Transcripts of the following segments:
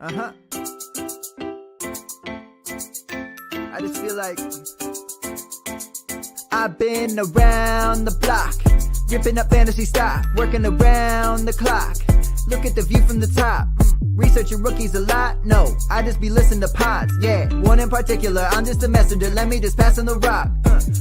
I just feel like I've been around the block, ripping up fantasy stock, working around the clock. Look at the view from the top. Researching rookies a lot? No, I just be listening to pods. Yeah, one in particular, I'm just a messenger. Let me just pass on the rock.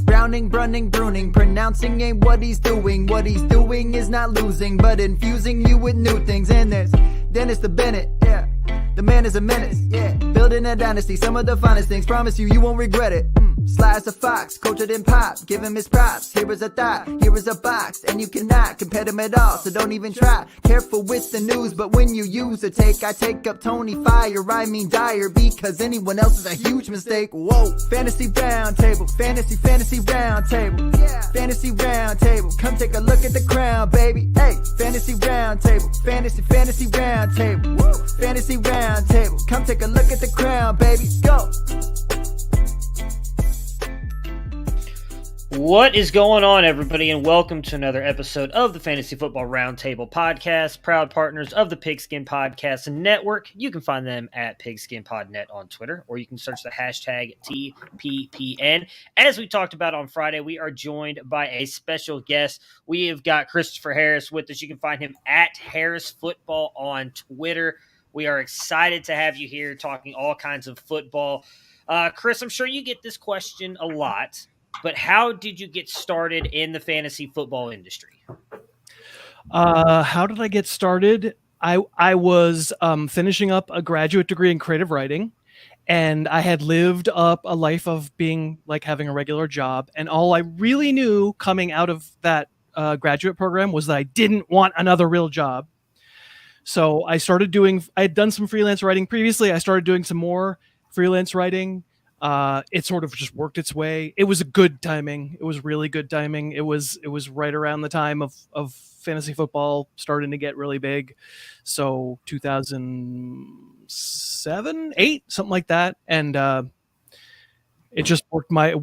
Browning, brunning, pruning, pronouncing ain't what he's doing. What he's doing is not losing, but infusing you with new things. And there's Dennis the Bennett, yeah. The man is a menace, yeah. Building a dynasty, some of the finest things. Promise you won't regret it. Sly as a fox, cultured in pop. Give him his props. Here is a thought, here is a box, and you cannot compare them at all. So don't even try. Careful with the news, but when you use a take, I take up Tony Fire. I mean Dyer, because anyone else is a huge mistake. Whoa, fantasy round table, fantasy round table, yeah. Fantasy round table. Come take a look at the crown, baby. Hey, fantasy round table, fantasy round table, woo. Fantasy round table. Come take a look at the crown, baby. Go. What is going on, everybody, and welcome to another episode of the Fantasy Football Roundtable podcast, proud partners of the Pigskin Podcast Network. You can find them at PigskinPodNet on Twitter, or you can search the hashtag TPPN. As we talked about on Friday, we are joined by a special guest. We have got Christopher Harris with us. You can find him at Harris Football on Twitter. We are excited to have you here talking all kinds of football. Chris, I'm sure you get this question a lot, but how did you get started in the fantasy football industry? How did I get started? I was finishing up a graduate degree in creative writing, and I had lived up a life of being like having a regular job. And all I really knew coming out of that graduate program was that I didn't want another real job. So I had done some freelance writing previously. I started doing some more freelance writing. It sort of just worked its way. It was a good timing. It was really good timing. It was right around the time of fantasy football starting to get really big. So 2007, 8, something like that. And, it just worked my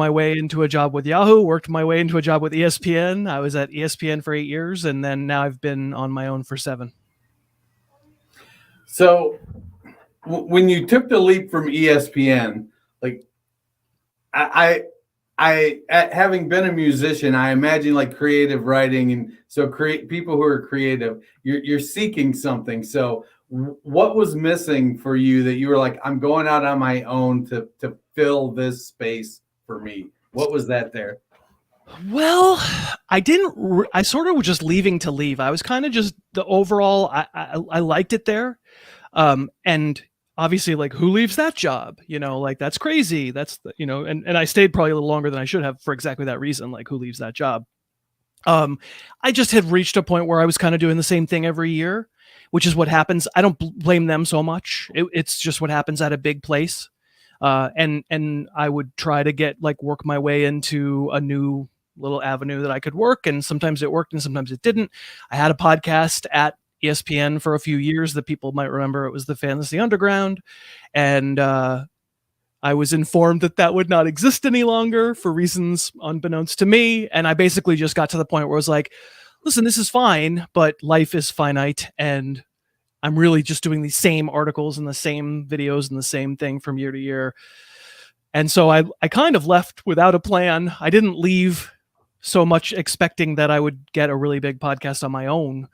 way into a job with Yahoo, worked my way into a job with ESPN. I was at ESPN for 8 years, and then now I've been on my own for 7. So when you took the leap from ESPN, like I having been a musician, I imagine like creative writing, and so people who are creative, you're seeking something. So what was missing for you that you were like, I'm going out on my own to fill this space for me? What was that there? Well, I sort of was just leaving to leave. I was kind of just the overall, I liked it there. And obviously, like, who leaves that job? Like, that's crazy. That's, and I stayed probably a little longer than I should have for exactly that reason. Like, who leaves that job? I just had reached a point where I was kind of doing the same thing every year, which is what happens. I don't blame them so much. It's just what happens at a big place. And I would try to work my way into a new little avenue that I could work. And sometimes it worked and sometimes it didn't. I had a podcast at ESPN for a few years that people might remember. It was the Fantasy Underground. And I was informed that would not exist any longer for reasons unbeknownst to me. And I basically just got to the point where I was like, listen, this is fine, but life is finite. And I'm really just doing the same articles and the same videos and the same thing from year to year. And so I kind of left without a plan. I didn't leave so much expecting that I would get a really big podcast on my own.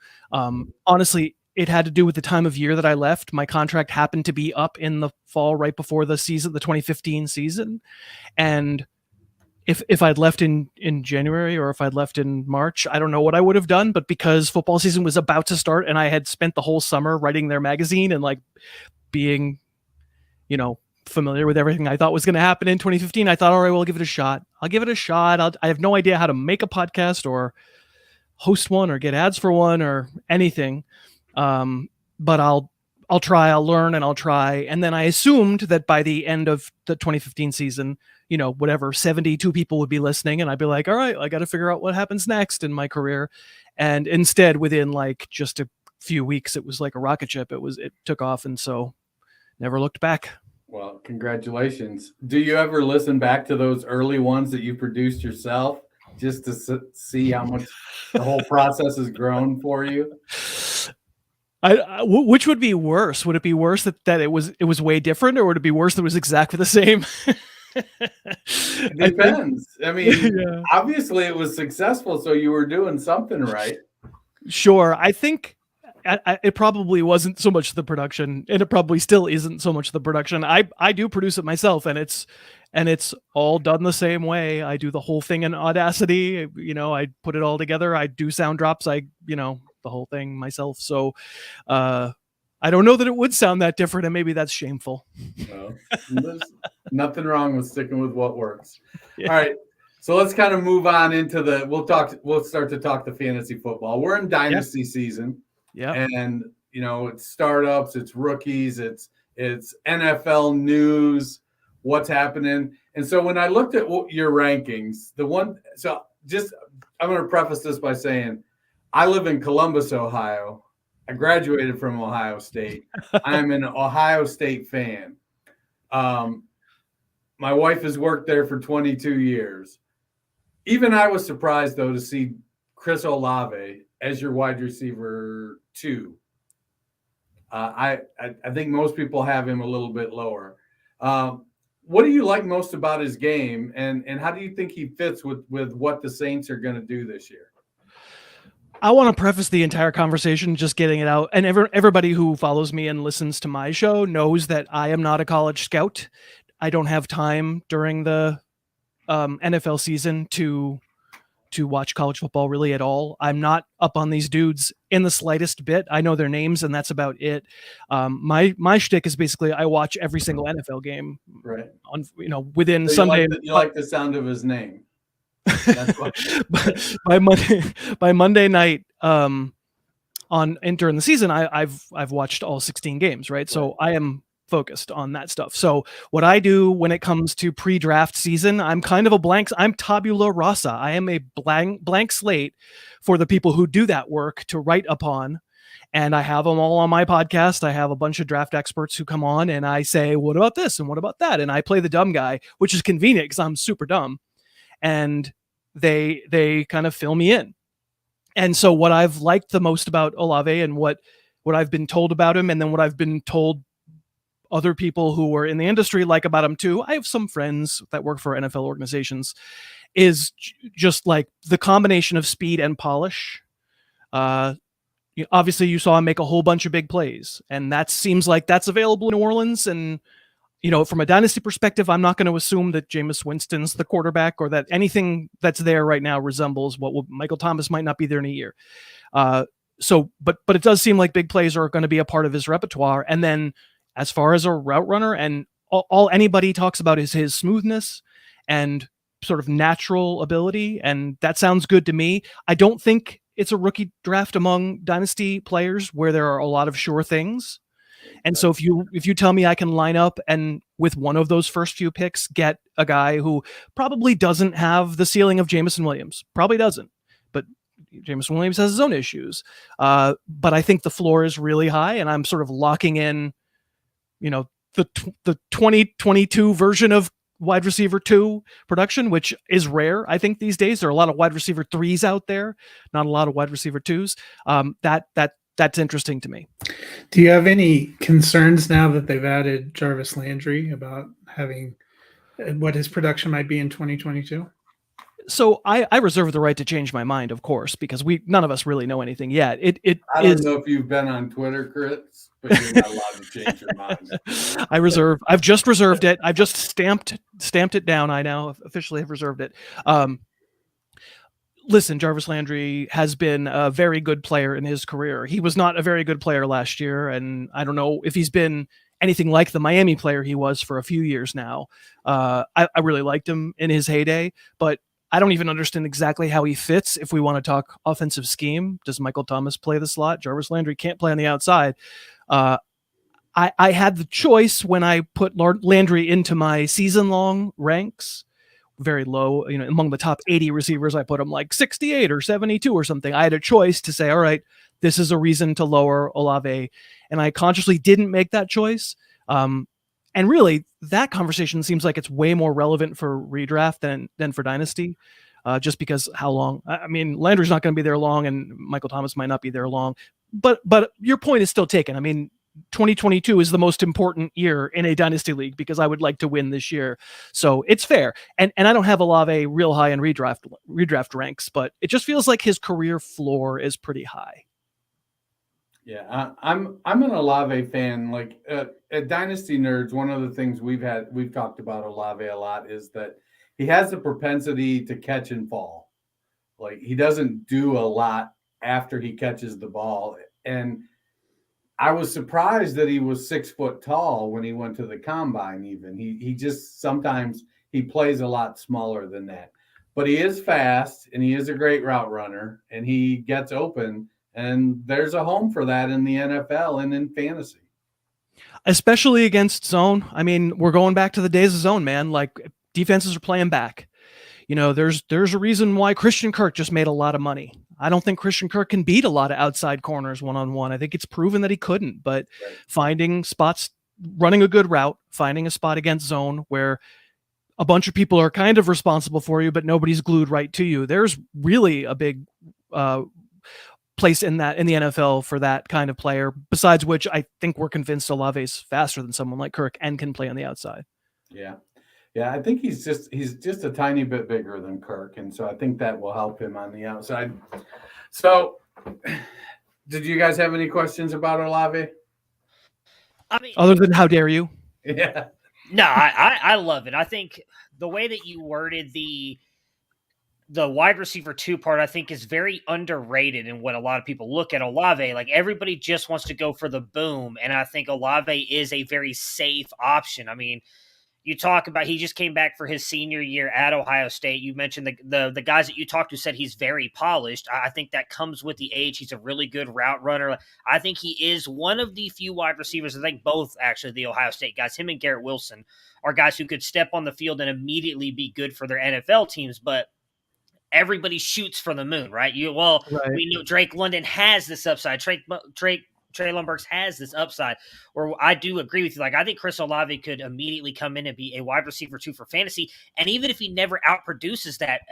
Honestly, it had to do with the time of year that I left. My contract happened to be up in the fall, right before the 2015 season. And if I'd left in January or if I'd left in March, I don't know what I would have done. But because football season was about to start and I had spent the whole summer writing their magazine and like being, familiar with everything I thought was going to happen in 2015, I thought, all right, well, I'll give it a shot. I have no idea how to make a podcast or host one or get ads for one or anything. But I'll try, I'll learn, and I'll try. And then I assumed that by the end of the 2015 season, 72 people would be listening. And I'd be like, all right, I got to figure out what happens next in my career. And instead, within like just a few weeks, it was like a rocket ship. It took off. And so never looked back. Well, congratulations. Do you ever listen back to those early ones that you produced yourself just to see how much the whole process has grown for you? Which would be worse? Would it be worse that it was way different, or would it be worse that it was exactly the same? It depends. I mean, Yeah. obviously it was successful, so you were doing something right. Sure. I think it probably wasn't so much the production, and it probably still isn't so much the production. I do produce it myself, and it's all done the same way. I do the whole thing in Audacity. I put it all together. I do sound drops. The whole thing myself. So I don't know that it would sound that different, and maybe that's shameful. No, there's nothing wrong with sticking with what works. Yeah. All right. So let's kind of move on into we'll start to talk the fantasy football. We're in dynasty season. Yeah. And it's startups, it's rookies, it's NFL news, what's happening. And so when I looked at your rankings, I'm going to preface this by saying I live in Columbus, Ohio. I graduated from Ohio State. I'm an Ohio State fan. My wife has worked there for 22 years. Even I was surprised, though, to see Chris Olave as your wide receiver 2. I think most people have him a little bit lower. What do you like most about his game, and how do you think he fits with what the Saints are going to do this year? I want to preface the entire conversation just getting it out, and everybody who follows me and listens to my show knows that I am not a college scout. I don't have time during the NFL season to watch college football really at all. I'm not up on these dudes in the slightest bit. I know their names, and that's about it. My shtick is basically I watch every single NFL game. Right. On within so Sunday. You like the sound of his name. by Monday night, during the season, I've watched all 16 games. Right. So I am focused on that stuff. So what I do when it comes to pre-draft season, I'm kind of I'm tabula rasa. I am a blank slate for the people who do that work to write upon. And I have them all on my podcast. I have a bunch of draft experts who come on, and I say, what about this? And what about that? And I play the dumb guy, which is convenient because I'm super dumb. And they kind of fill me in. And so what I've liked the most about Olave, and what I've been told about him, and then what I've been told other people who are in the industry like about him too, I have some friends that work for NFL organizations, is just like the combination of speed and polish. Obviously you saw him make a whole bunch of big plays, and that seems like that's available in New Orleans. And from a dynasty perspective, I'm not going to assume that Jameis Winston's the quarterback, or that anything that's there right now resembles Michael Thomas might not be there in a year. But it does seem like big plays are going to be a part of his repertoire. And then as far as a route runner, and all anybody talks about is his smoothness and sort of natural ability. And that sounds good to me. I don't think it's a rookie draft among dynasty players where there are a lot of sure things. And so if you tell me I can line up and with one of those first few picks get a guy who probably doesn't have the ceiling of Jameson Williams, probably doesn't, but Jameson Williams has his own issues. But I think the floor is really high, and I'm sort of locking in, the 2022 version of wide receiver 2 production, which is rare. I think these days there are a lot of wide receiver 3s out there, not a lot of wide receiver 2s. That's interesting to me. Do you have any concerns now that they've added Jarvis Landry about having what his production might be in 2022? So I reserve the right to change my mind, of course, because none of us really know anything yet. I don't know if you've been on Twitter, Chris, but you're not allowed to change your mind. I've just reserved it. I've just stamped it down. I now officially have reserved it. Listen, Jarvis Landry has been a very good player in his career. He was not a very good player last year, and I don't know if he's been anything like the Miami player he was for a few years now. I really liked him in his heyday, but I don't even understand exactly how he fits. If we want to talk offensive scheme, does Michael Thomas play the slot? Jarvis Landry can't play on the outside. I had the choice when I put Landry into my season-long ranks, very low, among the top 80 receivers, I put him like 68 or 72 or something. I had a choice to say, all right, this is a reason to lower Olave. And I consciously didn't make that choice. And really that conversation seems like it's way more relevant for redraft than for dynasty, just because how long, Landry's not going to be there long, and Michael Thomas might not be there long. but your point is still taken. I mean, 2022 is the most important year in a dynasty league because I would like to win this year. So it's fair. And I don't have Olave real high in redraft ranks, but it just feels like his career floor is pretty high. Yeah, I'm an Olave fan. Like at Dynasty Nerds, one of the things we've talked about Olave a lot is that he has the propensity to catch and fall. Like he doesn't do a lot after he catches the ball. And I was surprised that he was 6 foot tall when he went to the combine. Even he just sometimes he plays a lot smaller than that. But he is fast and he is a great route runner and he gets open. And there's a home for that in the NFL and in fantasy. Especially against zone. I mean, we're going back to the days of zone, man. Like defenses are playing back. You know, there's a reason why Christian Kirk just made a lot of money. I don't think Christian Kirk can beat a lot of outside corners one-on-one. I think it's proven that he couldn't, but finding spots, running a good route, finding a spot against zone where a bunch of people are kind of responsible for you, but nobody's glued right to you. There's really a big place in the NFL for that kind of player. Besides which, I think we're convinced Olave's faster than someone like Kirk and can play on the outside. Yeah. Yeah, I think he's just a tiny bit bigger than Kirk, and so I think that will help him on the outside. So, did you guys have any questions about Olave? I mean, other than how dare you? Yeah. No, I love it. I think the way that you worded the wide receiver 2 part, I think, is very underrated in what a lot of people look at Olave. Like everybody just wants to go for the boom, and I think Olave is a very safe option. I mean, you talk about he just came back for his senior year at Ohio State. You mentioned the guys that you talked to said he's very polished. I think that comes with the age. He's a really good route runner. I think he is one of the few wide receivers. I think both actually the Ohio State guys, him and Garrett Wilson, are guys who could step on the field and immediately be good for their NFL teams. But everybody shoots for the moon, right? We know Drake London has this upside. Treylon Burks has this upside, or I do agree with you. Like, I think Chris Olave could immediately come in and be a wide receiver 2 for fantasy. And even if he never outproduces that,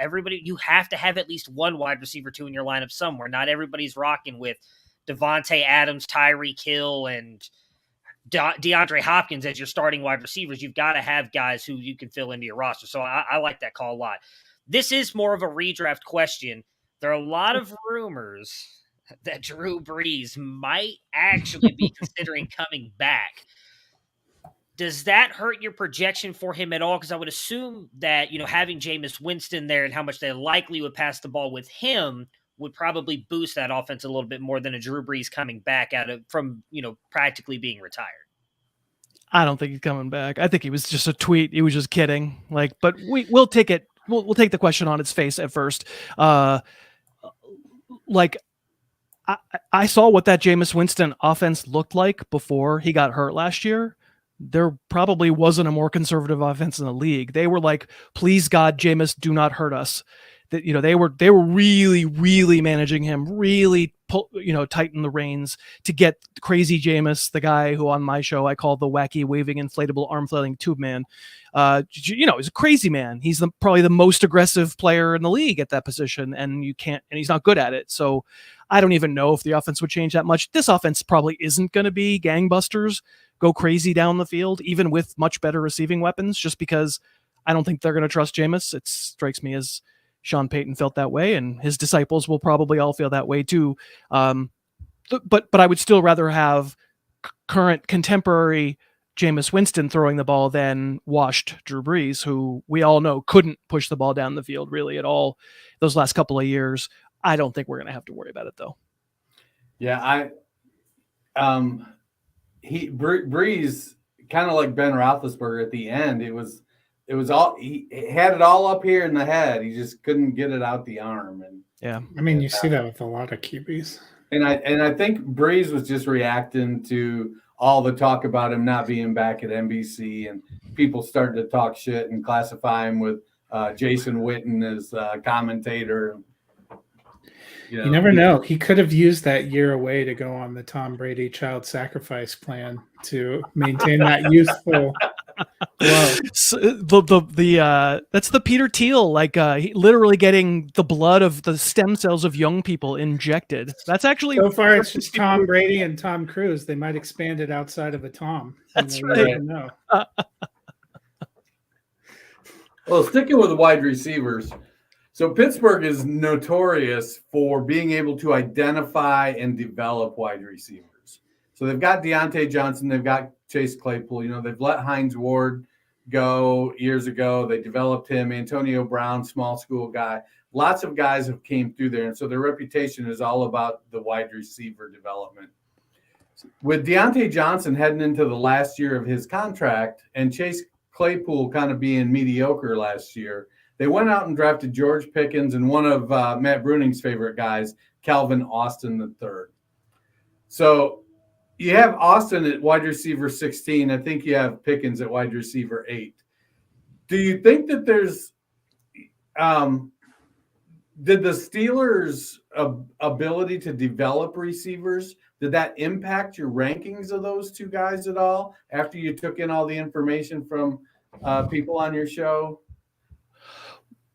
you have to have at least one wide receiver 2 in your lineup somewhere. Not everybody's rocking with Devontae Adams, Tyreek Hill, and DeAndre Hopkins as your starting wide receivers. You've got to have guys who you can fill into your roster. So I like that call a lot. This is more of a redraft question. There are a lot of rumors that Drew Brees might actually be considering coming back. Does that hurt your projection for him at all? Because I would assume that, having Jameis Winston there and how much they likely would pass the ball with him would probably boost that offense a little bit more than a Drew Brees coming back from practically being retired. I don't think he's coming back. I think he was just a tweet. He was just kidding. But we'll take it. We'll take the question on its face at first. I saw what that Jameis Winston offense looked like before he got hurt last year. There probably wasn't a more conservative offense in the league. They were like, please God, Jameis, do not hurt us. That they were really, really managing him, really tighten the reins to get crazy Jameis, the guy who on my show I call the wacky waving inflatable arm flailing tube man. He's a crazy man. He's probably the most aggressive player in the league at that position, and he's not good at it. So I don't even know if the offense would change that much. This offense probably isn't going to be gangbusters, go crazy down the field, even with much better receiving weapons, just because I don't think they're going to trust Jameis. It strikes me as Sean Payton felt that way, and his disciples will probably all feel that way too. But I would still rather have current contemporary Jameis Winston throwing the ball than washed Drew Brees, who we all know couldn't push the ball down the field really at all those last couple of years. I don't think we're going to have to worry about it though. Yeah, Brees kind of like Ben Roethlisberger at the end. It was all he had it all up here in the head. He just couldn't get it out the arm. And yeah, I mean, you see that with a lot of QBs. And I think Brees was just reacting to all the talk about him not being back at NBC and people starting to talk shit and classify him with Jason Witten as commentator. You never know. He could have used that year away to go on the Tom Brady child sacrifice plan to maintain that youthful Wow. So, that's the Peter Thiel, literally getting the blood of the stem cells of young people injected. That's actually So far, it's just Tom Brady and Tom Cruise. They might expand it outside of a Tom. That's You right. never know. Well, sticking with the wide receivers. So Pittsburgh is notorious for being able to identify and develop wide receivers. So they've got Deontay Johnson, they've got Chase Claypool. They've let Hines Ward go years ago. They developed him. Antonio Brown, small school guy. Lots of guys have came through there, and so their reputation is all about the wide receiver development. With Deontay Johnson heading into the last year of his contract and Chase Claypool kind of being mediocre last year, they went out and drafted George Pickens and one of Matt Bruning's favorite guys, Calvin Austin III. So you have Austin at wide receiver 16. I think you have Pickens at wide receiver 8. Do you think that there's did the Steelers' ability to develop receivers, did that impact your rankings of those two guys at all after you took in all the information from people on your show?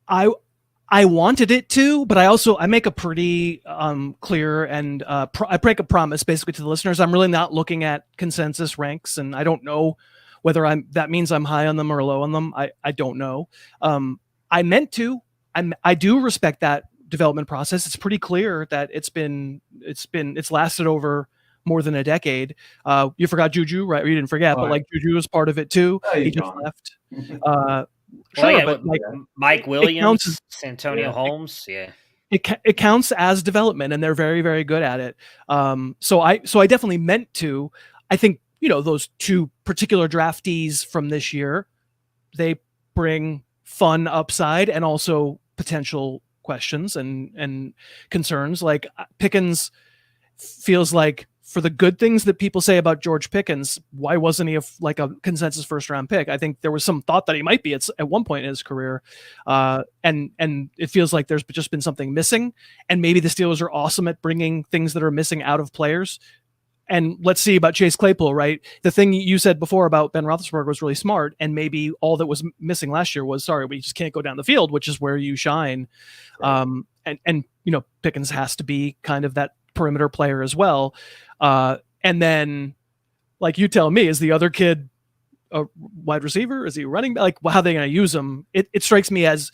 I wanted it to, but I make a pretty clear and I break a promise basically to the listeners. I'm really not looking at consensus ranks, and I don't know whether that means I'm high on them or low on them. I don't know. I meant to. I do respect that development process. It's pretty clear that it's lasted over more than a decade. You forgot Juju, right? You didn't forget, but Juju was part of it too. He just left. Sure, but Mike Williams, Santonio Holmes, it counts as development, and they're very, very good at it. So I definitely meant to. I think those two particular draftees from this year, they bring fun upside and also potential questions and concerns. Like Pickens feels like, for the good things that people say about George Pickens, why wasn't he a consensus first round pick? I think there was some thought that he might be at one point in his career. And it feels like there's just been something missing, and maybe the Steelers are awesome at bringing things that are missing out of players. And let's see about Chase Claypool, right? The thing you said before about Ben Roethlisberger was really smart, and maybe all that was missing last year was, we just can't go down the field, which is where you shine. Right. And Pickens has to be kind of that perimeter player as well. And then, like, you tell me, is the other kid a wide receiver? Is he running? Like, how are they going to use him? It strikes me as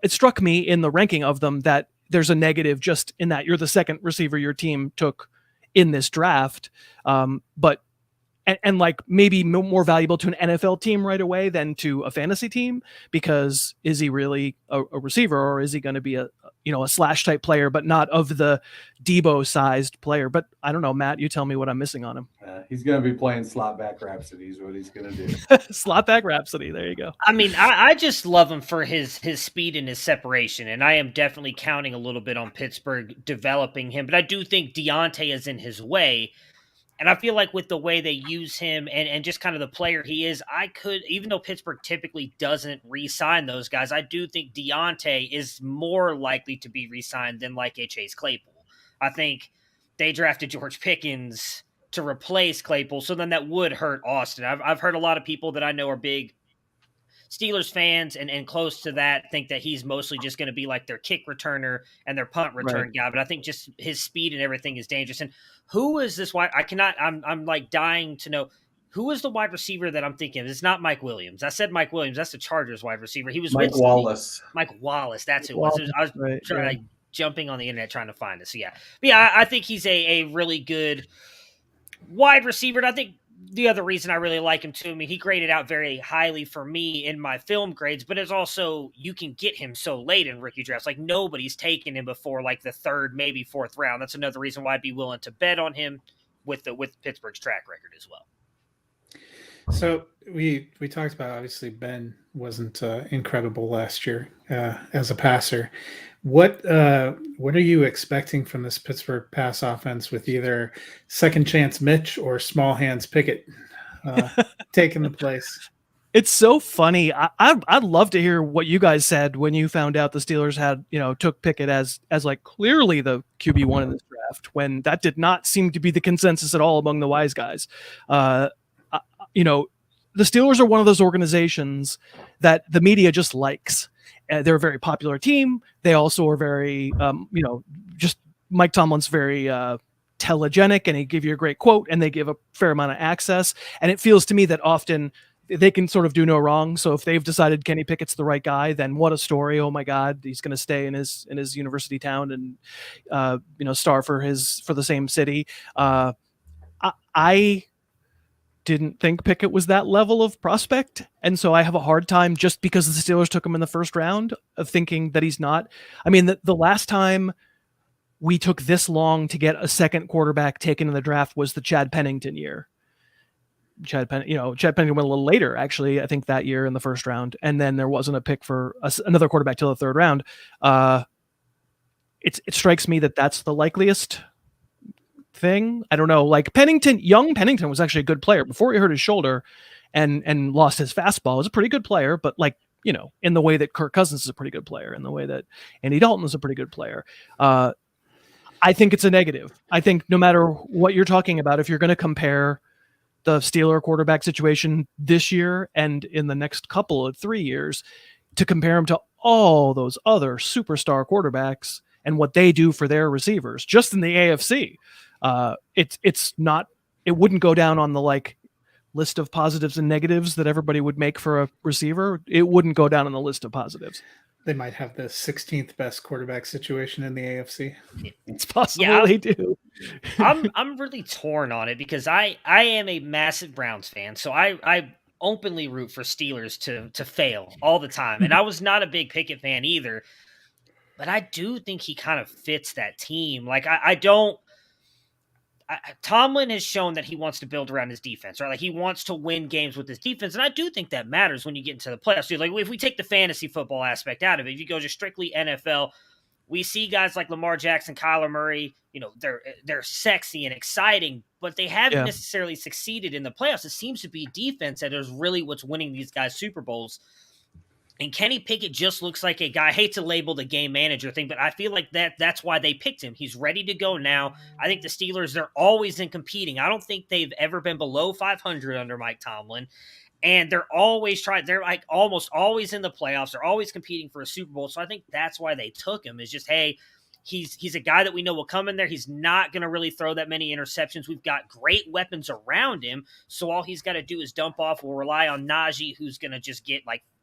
it struck me in the ranking of them that there's a negative just in that you're the second receiver your team took in this draft. But like maybe more valuable to an NFL team right away than to a fantasy team, because is he really a receiver, or is he going to be a slash type player, but not of the Debo sized player? But I don't know, Matt, you tell me what I'm missing on him. He's going to be playing slot back Rhapsody is what he's going to do. Slot back Rhapsody. There you go. I mean, I just love him for his speed and his separation. And I am definitely counting a little bit on Pittsburgh developing him, but I do think Deontay is in his way. And I feel like with the way they use him and just kind of the player he is, even though Pittsburgh typically doesn't re-sign those guys, I do think Deontay is more likely to be re-signed than like a Chase Claypool. I think they drafted George Pickens to replace Claypool, so then that would hurt Austin. I've heard a lot of people that I know are big Steelers fans and close to that think that he's mostly just going to be like their kick returner and their punt return guy. But I think just his speed and everything is dangerous. And who is this wide? I'm like dying to know who is the wide receiver that I'm thinking of. It's not Mike Williams. I said Mike Williams. That's the Chargers wide receiver. He was Mike Wallace. Mike Wallace. That's who it was. I was jumping on the internet trying to find it. So yeah, I think he's a really good wide receiver. And I think the other reason I really like him too, I mean, he graded out very highly for me in my film grades, but it's also, you can get him so late in rookie drafts. Like, nobody's taken him before like the third, maybe fourth round. That's another reason why I'd be willing to bet on him with Pittsburgh's track record as well. So we talked about, obviously Ben wasn't incredible last year as a passer. What are you expecting from this Pittsburgh pass offense with either second chance Mitch or small hands Pickett taking the place? It's so funny. I'd love to hear what you guys said when you found out the Steelers had, took Pickett as like clearly the QB1 in this draft, when that did not seem to be the consensus at all among the wise guys. the Steelers are one of those organizations that the media just likes. They're a very popular team. They also are very, just Mike Tomlin's very telegenic, and he give you a great quote, and they give a fair amount of access. And it feels to me that often they can sort of do no wrong. So if they've decided Kenny Pickett's the right guy, then what a story. Oh my God, he's going to stay in his university town and, star for the same city. I didn't think Pickett was that level of prospect. And so I have a hard time, just because the Steelers took him in the first round, of thinking that he's not. I mean, the last time we took this long to get a second quarterback taken in the draft was the Chad Pennington year. Chad Pennington went a little later, actually, I think that year in the first round. And then there wasn't a pick for another quarterback till the third round. It strikes me that that's the likeliest thing. I don't know. Like young Pennington was actually a good player before he hurt his shoulder and lost his fastball. He was a pretty good player, but in the way that Kirk Cousins is a pretty good player, in the way that Andy Dalton is a pretty good player. I think it's a negative. I think no matter what you're talking about, if you're going to compare the Steeler quarterback situation this year and in the next couple of 3 years, to compare them to all those other superstar quarterbacks and what they do for their receivers, just in the AFC, it wouldn't go down on the list of positives and negatives that everybody would make for a receiver. It wouldn't go down on the list of positives. They might have the 16th best quarterback situation in the AFC. It's possible they do. I'm really torn on it because I am a massive Browns fan, so I openly root for Steelers to fail all the time. And I was not a big Pickett fan either, but I do think he kind of fits that team. Tomlin has shown that he wants to build around his defense, right? Like, he wants to win games with his defense, and I do think that matters when you get into the playoffs. Like, if we take the fantasy football aspect out of it, if you go just strictly NFL, we see guys like Lamar Jackson, Kyler Murray, they're sexy and exciting, but they haven't necessarily succeeded in the playoffs. It seems to be defense that is really what's winning these guys Super Bowls. And Kenny Pickett just looks like a guy. I hate to label the game manager thing, but I feel like that's why they picked him. He's ready to go now. I think the Steelers, they're always in competing. I don't think they've ever been below 500 under Mike Tomlin. And they're always trying. They're almost always in the playoffs. They're always competing for a Super Bowl. So I think that's why they took him, is just, hey, he's a guy that we know will come in there. He's not going to really throw that many interceptions. We've got great weapons around him. So all he's got to do is dump off. We'll rely on Najee, who's going to just get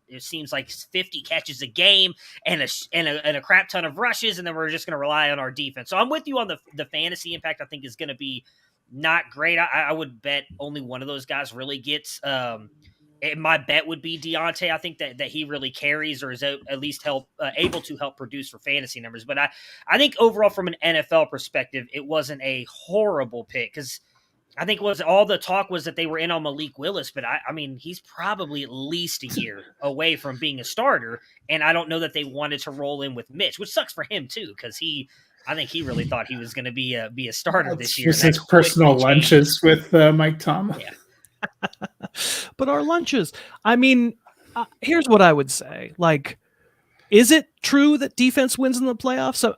it seems like 50 catches a game and a crap ton of rushes, and then we're just going to rely on our defense. So I'm with you on the fantasy impact. I think is going to be not great. I would bet only one of those guys really gets. My bet would be Deontay. I think that he really carries, or is at least able to help produce for fantasy numbers. But I think overall, from an NFL perspective, it wasn't a horrible pick, because I think all the talk was that they were in on Malik Willis, but I mean, he's probably at least a year away from being a starter, and I don't know that they wanted to roll in with Mitch, which sucks for him too, because I think he really thought he was going to be a starter this year. Just his personal lunches with Mike Tomlin. Yeah. But our lunches, I mean, here's what I would say. Is it true that defense wins in the playoffs? So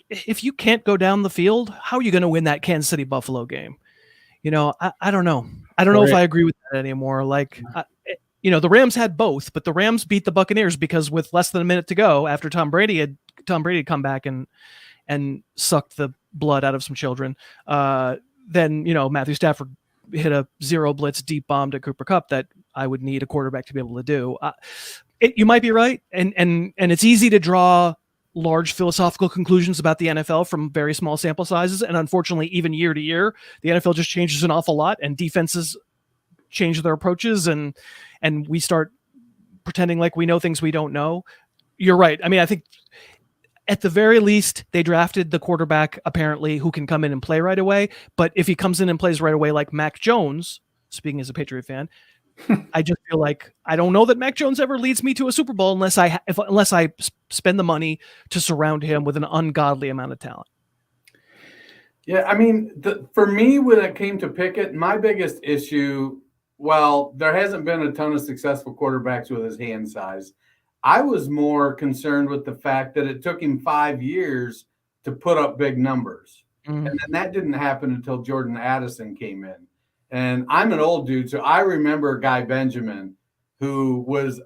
if you can't go down the field, how are you going to win that Kansas City Buffalo game? I don't know. I don't know if I agree with that anymore. The Rams had both, but the Rams beat the Buccaneers because with less than a minute to go, after Tom Brady had come back and sucked the blood out of some children, then Matthew Stafford hit a zero blitz deep bomb to Cooper Kupp that I would need a quarterback to be able to do. You might be right, and it's easy to draw large philosophical conclusions about the NFL from very small sample sizes. And unfortunately, even year to year, the NFL just changes an awful lot, and defenses change their approaches, and we start pretending like we know things we don't know. You're right. I mean, I think at the very least, they drafted the quarterback, apparently, who can come in and play right away. But if he comes in and plays right away, like Mac Jones, speaking as a Patriot fan, I just feel like I don't know that Mac Jones ever leads me to a Super Bowl unless I spend the money to surround him with an ungodly amount of talent. Yeah, I mean, for me, when it came to Pickett, my biggest issue, there hasn't been a ton of successful quarterbacks with his hand size. I was more concerned with the fact that it took him 5 years to put up big numbers. Mm-hmm. And then that didn't happen until Jordan Addison came in. And I'm an old dude, so I remember Guy Benjamin, who was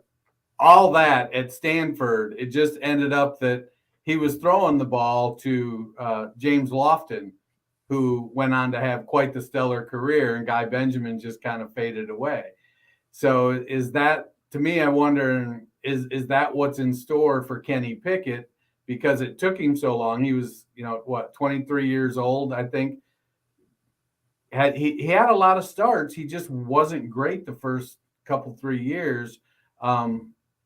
all that at Stanford. It just ended up that he was throwing the ball to James Lofton, who went on to have quite the stellar career, and Guy Benjamin just kind of faded away. So is that, to me, I wonder, is that what's in store for Kenny Pickett? Because it took him so long. He was, 23 years old, I think. He had a lot of starts. He just wasn't great the first 3 years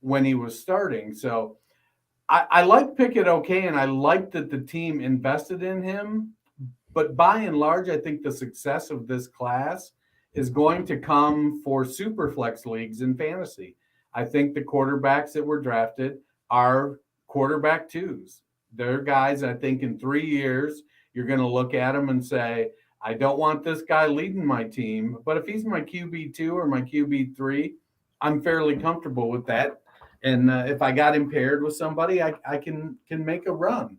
when he was starting. So I like Pickett okay, and I like that the team invested in him. But by and large, I think the success of this class is going to come for super flex leagues in fantasy. I think the quarterbacks that were drafted are quarterback twos. They're guys, I think, in 3 years, you're going to look at them and say, I don't want this guy leading my team, but if he's my QB2 or my QB3, I'm fairly comfortable with that. And if I got him paired with somebody, I can make a run.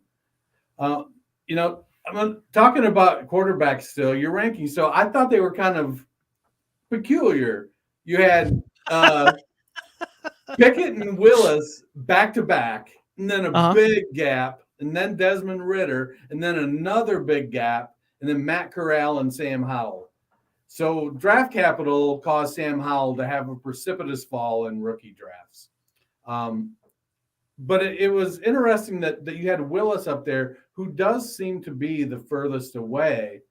I'm talking about quarterbacks still, your rankings. So I thought they were kind of peculiar. You had Pickett and Willis back to back, and then a big gap, and then Desmond Ridder, and then another big gap, and then Matt Corral and Sam Howell. So draft capital caused Sam Howell to have a precipitous fall in rookie drafts. But it was interesting that you had Willis up there, who does seem to be the furthest away,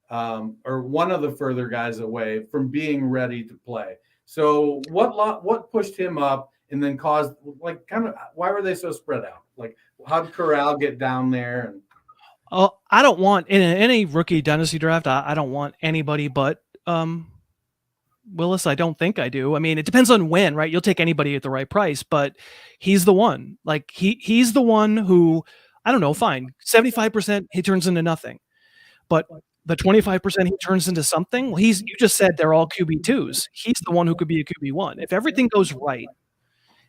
or one of the further guys away from being ready to play. So what pushed him up and then caused, why were they so spread out? Like, how did Corral get down there? I don't want, in any rookie dynasty draft, I don't want anybody but Willis. I don't think I do. I mean, it depends on when, right? You'll take anybody at the right price, but he's the one. Like, he's the one who, I don't know, fine, 75% he turns into nothing, but the 25% he turns into something. Well, you just said they're all QB2s. He's the one who could be a QB1 if everything goes right,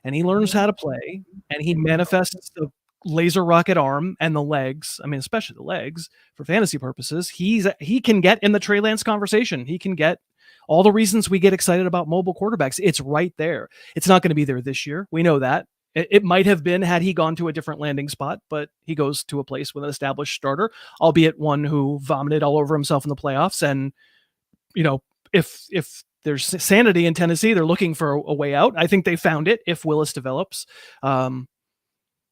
and he learns how to play, and he manifests the laser rocket arm and the legs. I mean, especially the legs for fantasy purposes. He can get in the Trey Lance conversation. He can get all the reasons we get excited about mobile quarterbacks. It's right there. It's not going to be there this year. We know that. It might have been had he gone to a different landing spot, but he goes to a place with an established starter, albeit one who vomited all over himself in the playoffs. And, if there's sanity in Tennessee, they're looking for a way out. I think they found it if Willis develops.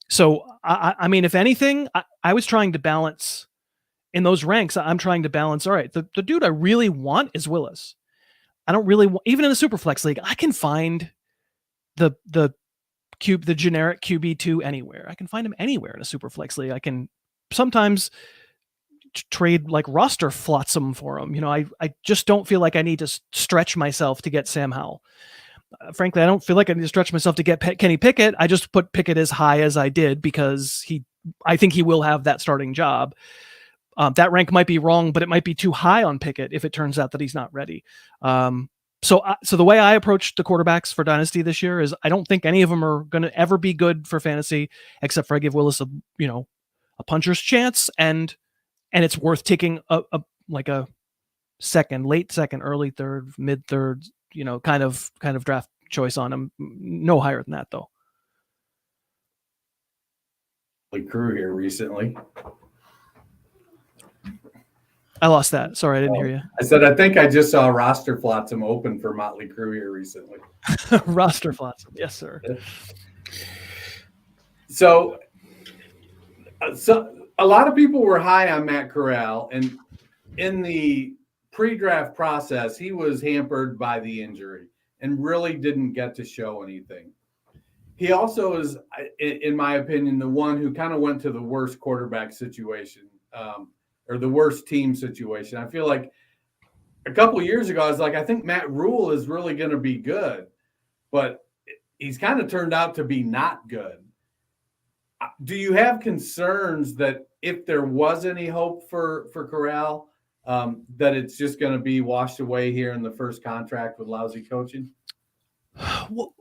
So, I mean, if anything, I was trying to balance in those ranks. I'm trying to balance. All right, the dude I really want is Willis. I don't really want, even in the Superflex league, I can find the generic QB2 anywhere. I can find him anywhere in a Superflex league. I can sometimes trade like roster flotsam for him. I just don't feel like I need to stretch myself to get Sam Howell. Frankly, I don't feel like I need to stretch myself to get Kenny Pickett. I just put Pickett as high as I did because I think he will have that starting job. That rank might be wrong, but it might be too high on Pickett if it turns out that he's not ready. So the way I approached the quarterbacks for Dynasty this year is I don't think any of them are going to ever be good for fantasy, except for I give Willis a puncher's chance, and it's worth taking a second, late second, early third, mid third, kind of draft choice on him. No higher than that though. Crew here recently. I lost that. Sorry, I didn't hear you. I said, I think I just saw Roster Flotsam open for Motley Crue here recently. Roster Flotsam. Yes, sir. So a lot of people were high on Matt Corral, and in the pre-draft process, he was hampered by the injury and really didn't get to show anything. He also is, in my opinion, the one who kind of went to the worst quarterback situation, or the worst team situation. I feel like a couple of years ago, I was like, I think Matt Rule is really going to be good, but he's kind of turned out to be not good. Do you have concerns that if there was any hope for Corral, that it's just going to be washed away here in the first contract with lousy coaching? Well,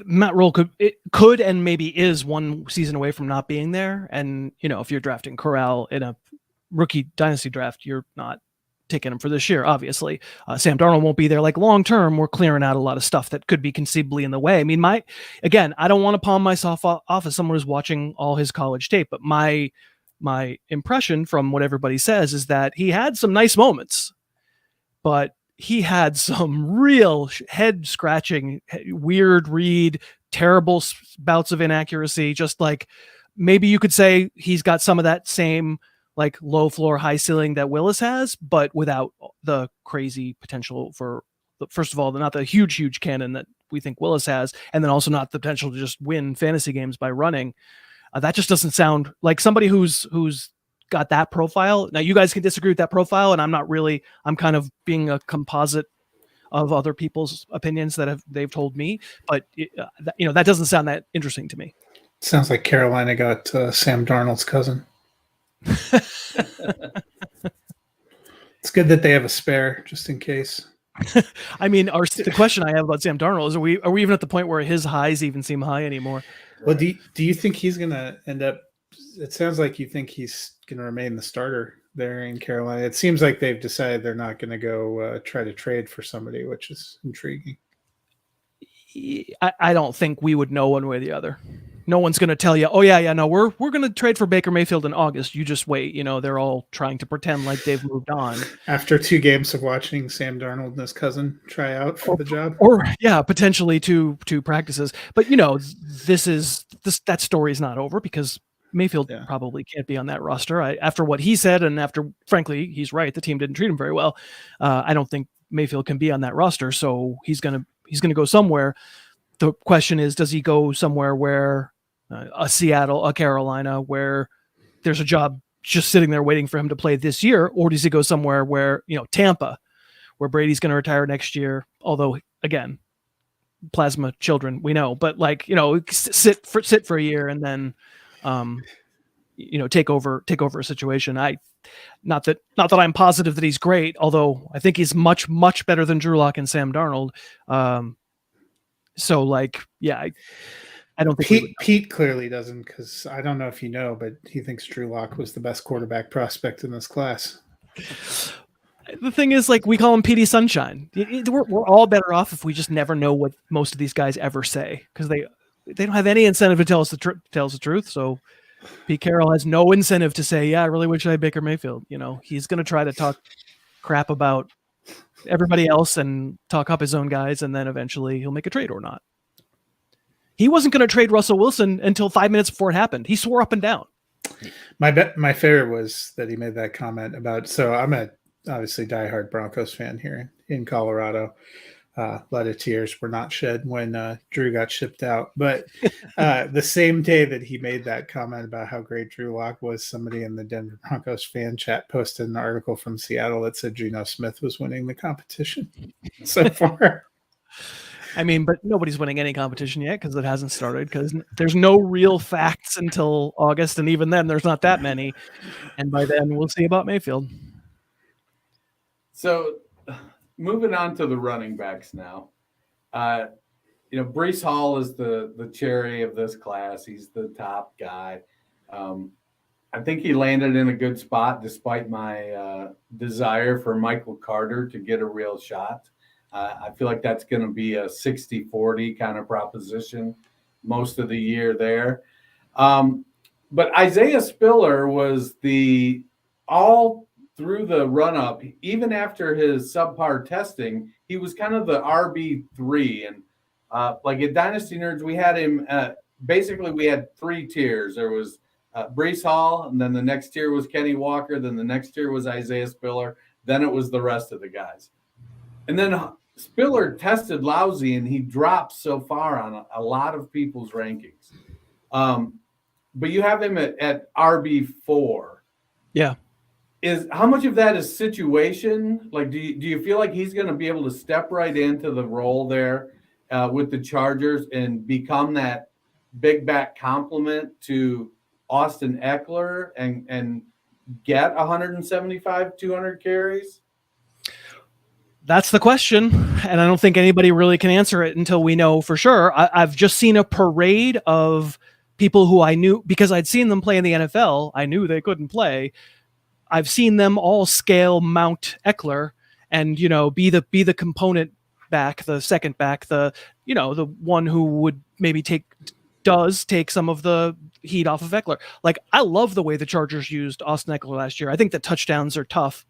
Matt Rule could and maybe is one season away from not being there. And, if you're drafting Corral in a rookie dynasty draft, you're not taking him for this year, obviously. Sam Darnold won't be there. Like long term, we're clearing out a lot of stuff that could be conceivably in the way. I mean, I don't want to palm myself off as someone who's watching all his college tape, but my impression from what everybody says is that he had some nice moments, but he had some real head scratching, weird read, terrible bouts of inaccuracy. Just like maybe you could say he's got some of that same like low floor, high ceiling that Willis has, but without the crazy potential for, first of all, not the huge cannon that we think Willis has, and then also not the potential to just win fantasy games by running. That just doesn't sound like somebody who's got that profile. Now you guys can disagree with that profile, and I'm kind of being a composite of other people's opinions that they've told me, but that doesn't sound that interesting to me. Sounds like Carolina got Sam Darnold's cousin. It's good that they have a spare just in case. I mean, the question I have about Sam Darnold is: are we even at the point where his highs even seem high anymore? Well, do you think he's going to end up? It sounds like you think he's going to remain the starter there in Carolina. It seems like they've decided they're not going to go try to trade for somebody, which is intriguing. I don't think we would know one way or the other. No one's going to tell you, oh yeah, no, we're going to trade for Baker Mayfield in August. You just wait. They're all trying to pretend like they've moved on. After 2 games of watching Sam Darnold and his cousin try out for the job, or potentially two practices. But that story is not over because Mayfield probably can't be on that roster. After what he said, and after, frankly, he's right, the team didn't treat him very well. I don't think Mayfield can be on that roster, so he's gonna go somewhere. The question is, does he go somewhere where a Seattle, a Carolina, where there's a job just sitting there waiting for him to play this year, or does he go somewhere where Tampa, where Brady's going to retire next year? Although again, plasma children, we know, but sit for a year and then take over a situation. Not that I'm positive that he's great, although I think he's much better than Drew Lock and Sam Darnold. I don't think Pete clearly doesn't, because I don't know if you know, but he thinks Drew Lock was the best quarterback prospect in this class. The thing is, we call him Petey Sunshine. We're all better off if we just never know what most of these guys ever say, because they don't have any incentive to tell us the truth. So Pete Carroll has no incentive to say, yeah, I really wish I had Baker Mayfield. He's going to try to talk crap about everybody else and talk up his own guys, and then eventually he'll make a trade or not. He wasn't going to trade Russell Wilson until 5 minutes before it happened. He swore up and down. My favorite was that he made that comment about. So I'm a obviously diehard Broncos fan here in Colorado. A lot of tears were not shed when Drew got shipped out. But the same day that he made that comment about how great Drew Lock was, somebody in the Denver Broncos fan chat posted an article from Seattle that said Geno Smith was winning the competition so far. I mean, but nobody's winning any competition yet because it hasn't started, because there's no real facts until August, and even then there's not that many. And by then we'll see about Mayfield. So moving on to the running backs now. Breece Hall is the cherry of this class. He's the top guy. I think he landed in a good spot despite my desire for Michael Carter to get a real shot. I feel like that's going to be a 60-40 kind of proposition most of the year there. But Isaiah Spiller was all through the run-up, even after his subpar testing, he was kind of the RB3. And at Dynasty Nerds, we had him basically we had 3 tiers. There was Breece Hall, and then the next tier was Kenny Walker, then the next tier was Isaiah Spiller, then it was the rest of the guys. And then Spiller tested lousy, and he dropped so far on a lot of people's rankings. But you have him at RB4. Yeah. How much of that is situation? Do you feel like he's going to be able to step right into the role there with the Chargers and become that big back complement to Austin Eckler and get 175, 200 carries? That's the question, and I don't think anybody really can answer it until we know for sure. I've just seen a parade of people who I knew, because I'd seen them play in the NFL. I knew they couldn't play, I've seen them all scale Mount Eckler and, be the component back, the second back, the one who would maybe take some of the heat off of Eckler. Like, I love the way the Chargers used Austin Eckler last year. I think the touchdowns are tough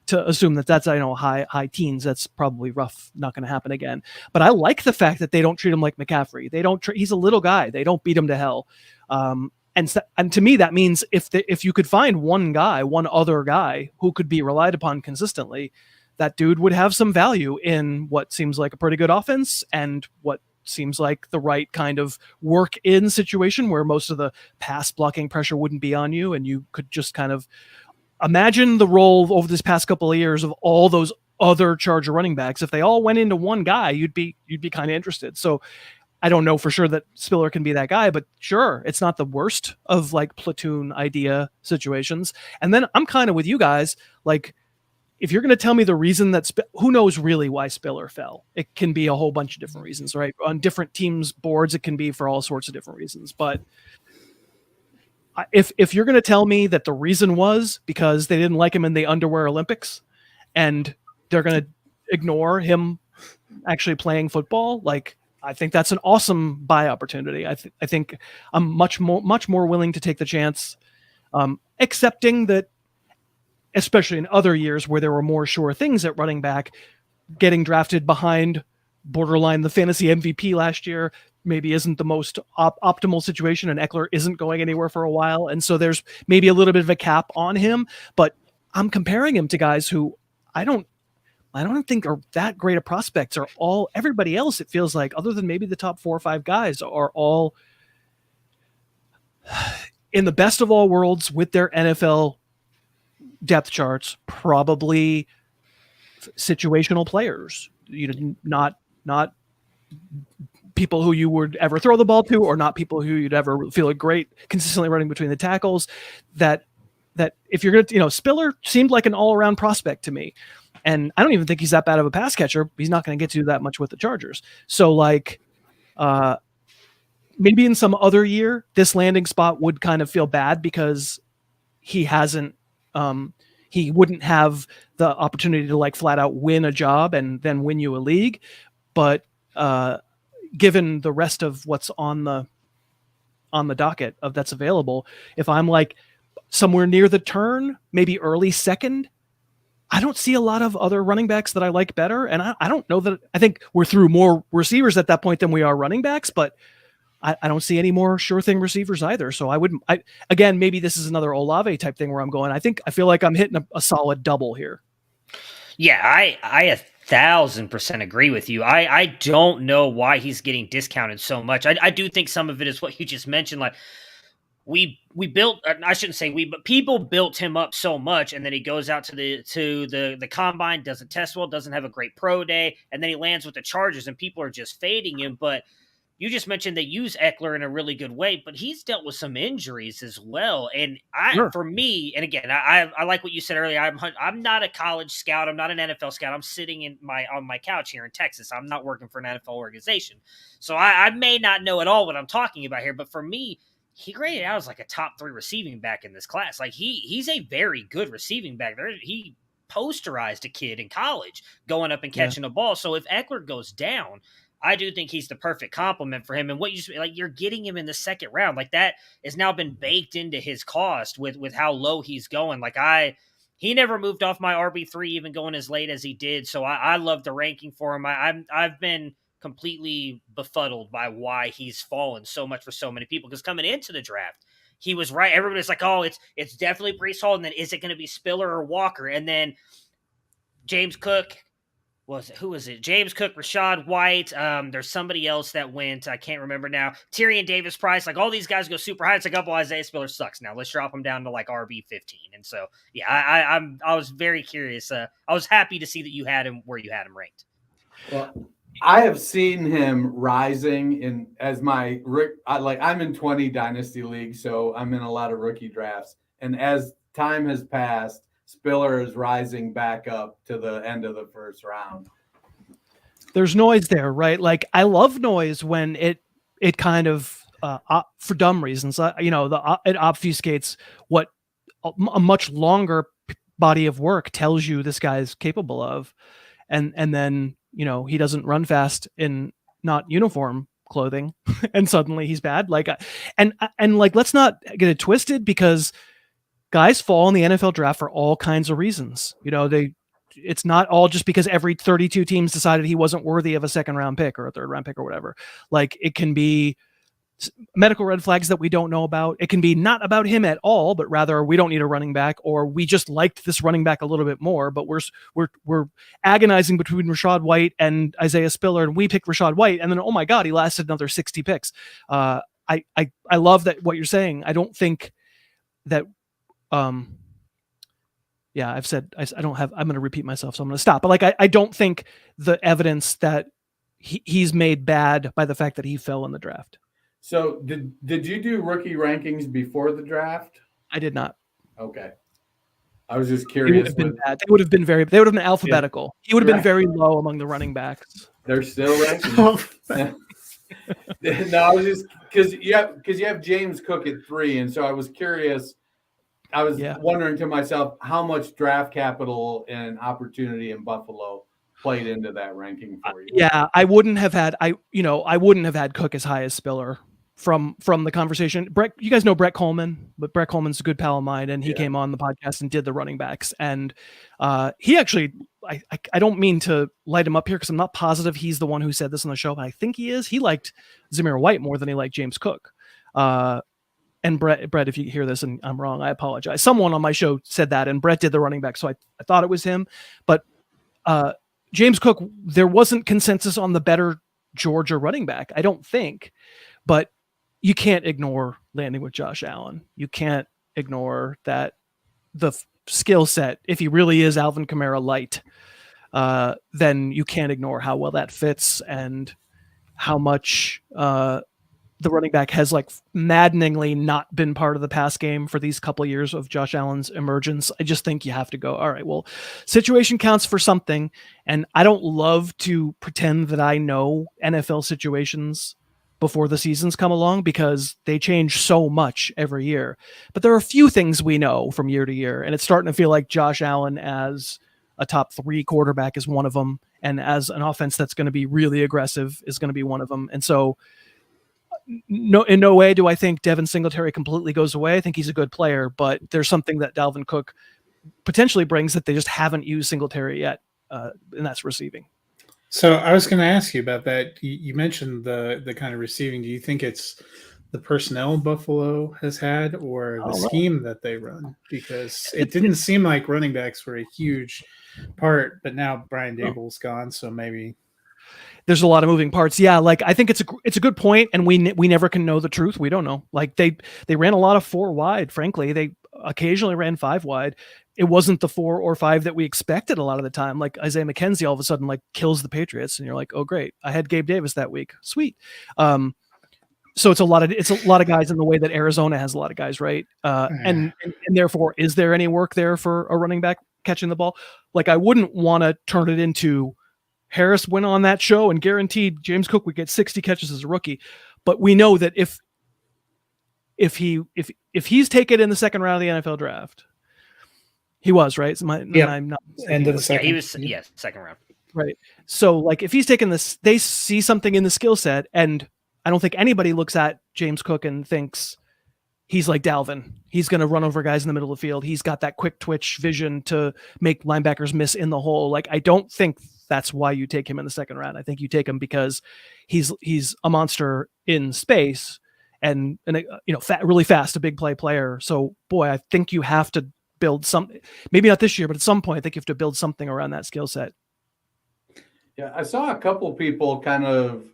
to assume that's high teens. That's probably rough, not going to happen again. But I like the fact that they don't treat him like McCaffrey. They don't. He's a little guy. They don't beat him to hell. And to me, that means if you could find one other guy who could be relied upon consistently, that dude would have some value in what seems like a pretty good offense and what seems like the right kind of work in situation where most of the pass blocking pressure wouldn't be on you, and you could just kind of imagine the role over this past couple of years of all those other Charger running backs. If they all went into one guy, you'd be kind of interested. So I don't know for sure that Spiller can be that guy, but sure, it's not the worst of like platoon idea situations. And then I'm kind of with you guys. Like, if you're going to tell me the reason that who knows really why Spiller fell? It can be a whole bunch of different reasons, right? On different teams' boards, it can be for all sorts of different reasons. But if you're going to tell me that the reason was because they didn't like him in the underwear Olympics and they're going to ignore him actually playing football, like, I think that's an awesome buy opportunity. I think I'm much more willing to take the chance, accepting that, especially in other years where there were more sure things at running back, getting drafted behind borderline the fantasy MVP last year maybe isn't the most optimal situation, and Eckler isn't going anywhere for a while. And so there's maybe a little bit of a cap on him, but I'm comparing him to guys who I don't think are that great of prospects. Are all everybody else, it feels like, other than maybe the top 4 or 5 guys, are all in the best of all worlds with their NFL depth charts, probably situational players. Not people who you would ever throw the ball to, or not people who you'd ever feel great consistently running between the tackles. That if you're going to, Spiller seemed like an all-around prospect to me. And I don't even think he's that bad of a pass catcher. He's not going to get to that much with the Chargers. So, like, maybe in some other year, this landing spot would kind of feel bad because he hasn't, he wouldn't have the opportunity to like flat out win a job and then win you a league. But given the rest of what's on the docket of that's available, if I'm like somewhere near the turn, maybe early second, I don't see a lot of other running backs that I like better. And I don't know that I think we're through more receivers at that point than we are running backs, but I don't see any more sure thing receivers either. So again, maybe this is another Olave type thing where I'm going, I feel like I'm hitting a solid double here. Yeah, I 1,000% agree with you. I don't know why he's getting discounted so much. I do think some of it is what you just mentioned. Like, we built, I shouldn't say we, but people built him up so much, and then he goes out to the combine, doesn't test well, doesn't have a great pro day, and then he lands with the Chargers, and people are just fading him. But you just mentioned they use Eckler in a really good way, but he's dealt with some injuries as well. And for me, and again, I like what you said earlier. I'm not a college scout. I'm not an NFL scout. I'm sitting on my couch here in Texas. I'm not working for an NFL organization. So I may not know at all what I'm talking about here, but for me, he graded out as like a top 3 receiving back in this class. Like he's a very good receiving back. He posterized a kid in college going up and catching a ball. So if Eckler goes down, I do think he's the perfect complement for him. And what you're getting him in the second round, like that has now been baked into his cost with how low he's going. Like he never moved off my RB3 even going as late as he did. So I love the ranking for him. I've been completely befuddled by why he's fallen so much for so many people, because coming into the draft, he was right. Everybody's like, oh, it's definitely Breece Hall, and then is it going to be Spiller or Walker? And then James Cook, who was it? James Cook, Rashad White. There's somebody else that went. I can't remember now. Tyrion Davis Price. Like all these guys go super high. It's like, oh, Isaiah Spiller sucks now. Let's drop him down to like RB 15. And so, yeah, I was very curious. I was happy to see that you had him where you had him ranked. Well, I have seen him rising I'm in 20 dynasty leagues, so I'm in a lot of rookie drafts. And as time has passed, Spiller is rising back up to the end of the first round. There's noise there, right? Like I love noise when it kind of for dumb reasons, it obfuscates what a much longer body of work tells you this guy's capable of, and then he doesn't run fast in not uniform clothing, and suddenly he's bad. Like, and like, let's not get it twisted, because guys fall in the NFL draft for all kinds of reasons. It's not all just because every 32 teams decided he wasn't worthy of a second round pick or a third round pick or whatever. Like, it can be medical red flags that we don't know about. It can be not about him at all, but rather we don't need a running back, or we just liked this running back a little bit more, but we're agonizing between Rachaad White and Isaiah Spiller, and we picked Rachaad White, and then, oh my God, he lasted another 60 picks. I love that what you're saying. I don't think that I've said I'm going to repeat myself, so I'm going to stop. But like, I don't think the evidence that he's made bad by the fact that he fell in the draft. So did you do rookie rankings before the draft? I did not. Okay. I was just curious. They would have been alphabetical. Yeah. He would have been very low among the running backs. They're still ranking. No, I was just because you have James Cook at 3, and so I was curious. I was wondering to myself how much draft capital and opportunity in Buffalo played into that ranking for you. Yeah, I wouldn't have had Cook as high as Spiller from the conversation. Brett, you guys know Brett Coleman, but Brett Coleman's a good pal of mine, and he came on the podcast and did the running backs. And he actually, I don't mean to light him up here because I'm not positive he's the one who said this on the show, but I think he is. He liked Zamir White more than he liked James Cook. And Brett, if you hear this and I'm wrong, I apologize. Someone on my show said that, and Brett did the running back, so I thought it was him. But James Cook, there wasn't consensus on the better Georgia running back, I don't think. But you can't ignore landing with Josh Allen. You can't ignore that the skill set, if he really is Alvin Kamara light, then you can't ignore how well that fits and how much the running back has like maddeningly not been part of the pass game for these couple of years of Josh Allen's emergence. I just think you have to go, all right, well, situation counts for something. And I don't love to pretend that I know NFL situations before the seasons come along because they change so much every year. But there are a few things we know from year to year, and it's starting to feel like Josh Allen as a top 3 quarterback is one of them, and as an offense that's going to be really aggressive is going to be one of them. And so no, in no way do I think Devin Singletary completely goes away. I think he's a good player, but there's something that Dalvin Cook potentially brings that they just haven't used Singletary yet, and that's receiving. So I was going to ask you about that. You mentioned the kind of receiving. Do you think it's the personnel Buffalo has had or the scheme that they run? Because it didn't seem like running backs were a huge part, but now Brian Daboll's gone, so maybe there's a lot of moving parts. Yeah, like I think it's a good point, and we never can know the truth. We don't know. Like they ran a lot of 4 wide. Frankly, they occasionally ran 5 wide. It wasn't the 4 or 5 that we expected a lot of the time. Like Isaiah McKenzie all of a sudden like kills the Patriots, and you're like, oh great, I had Gabe Davis that week, sweet. So it's a lot of guys in the way that Arizona has a lot of guys, right? And therefore, is there any work there for a running back catching the ball? Like I wouldn't want to turn it into Harris went on that show and guaranteed James Cook would get 60 catches as a rookie, but we know that if he's taken in the second round of the NFL draft. He was, right? I'm not end of the second. Yeah, he was, second round. Right. So, like, if he's taking this, they see something in the skill set, and I don't think anybody looks at James Cook and thinks he's like Dalvin. He's going to run over guys in the middle of the field. He's got that quick twitch vision to make linebackers miss in the hole. Like, I don't think that's why you take him in the second round. I think you take him because he's a monster in space and really fast, a big play player. So, boy, I think you have to build something, maybe not this year, but at some point, I think you have to build something around that skill set. Yeah, I saw a couple people kind of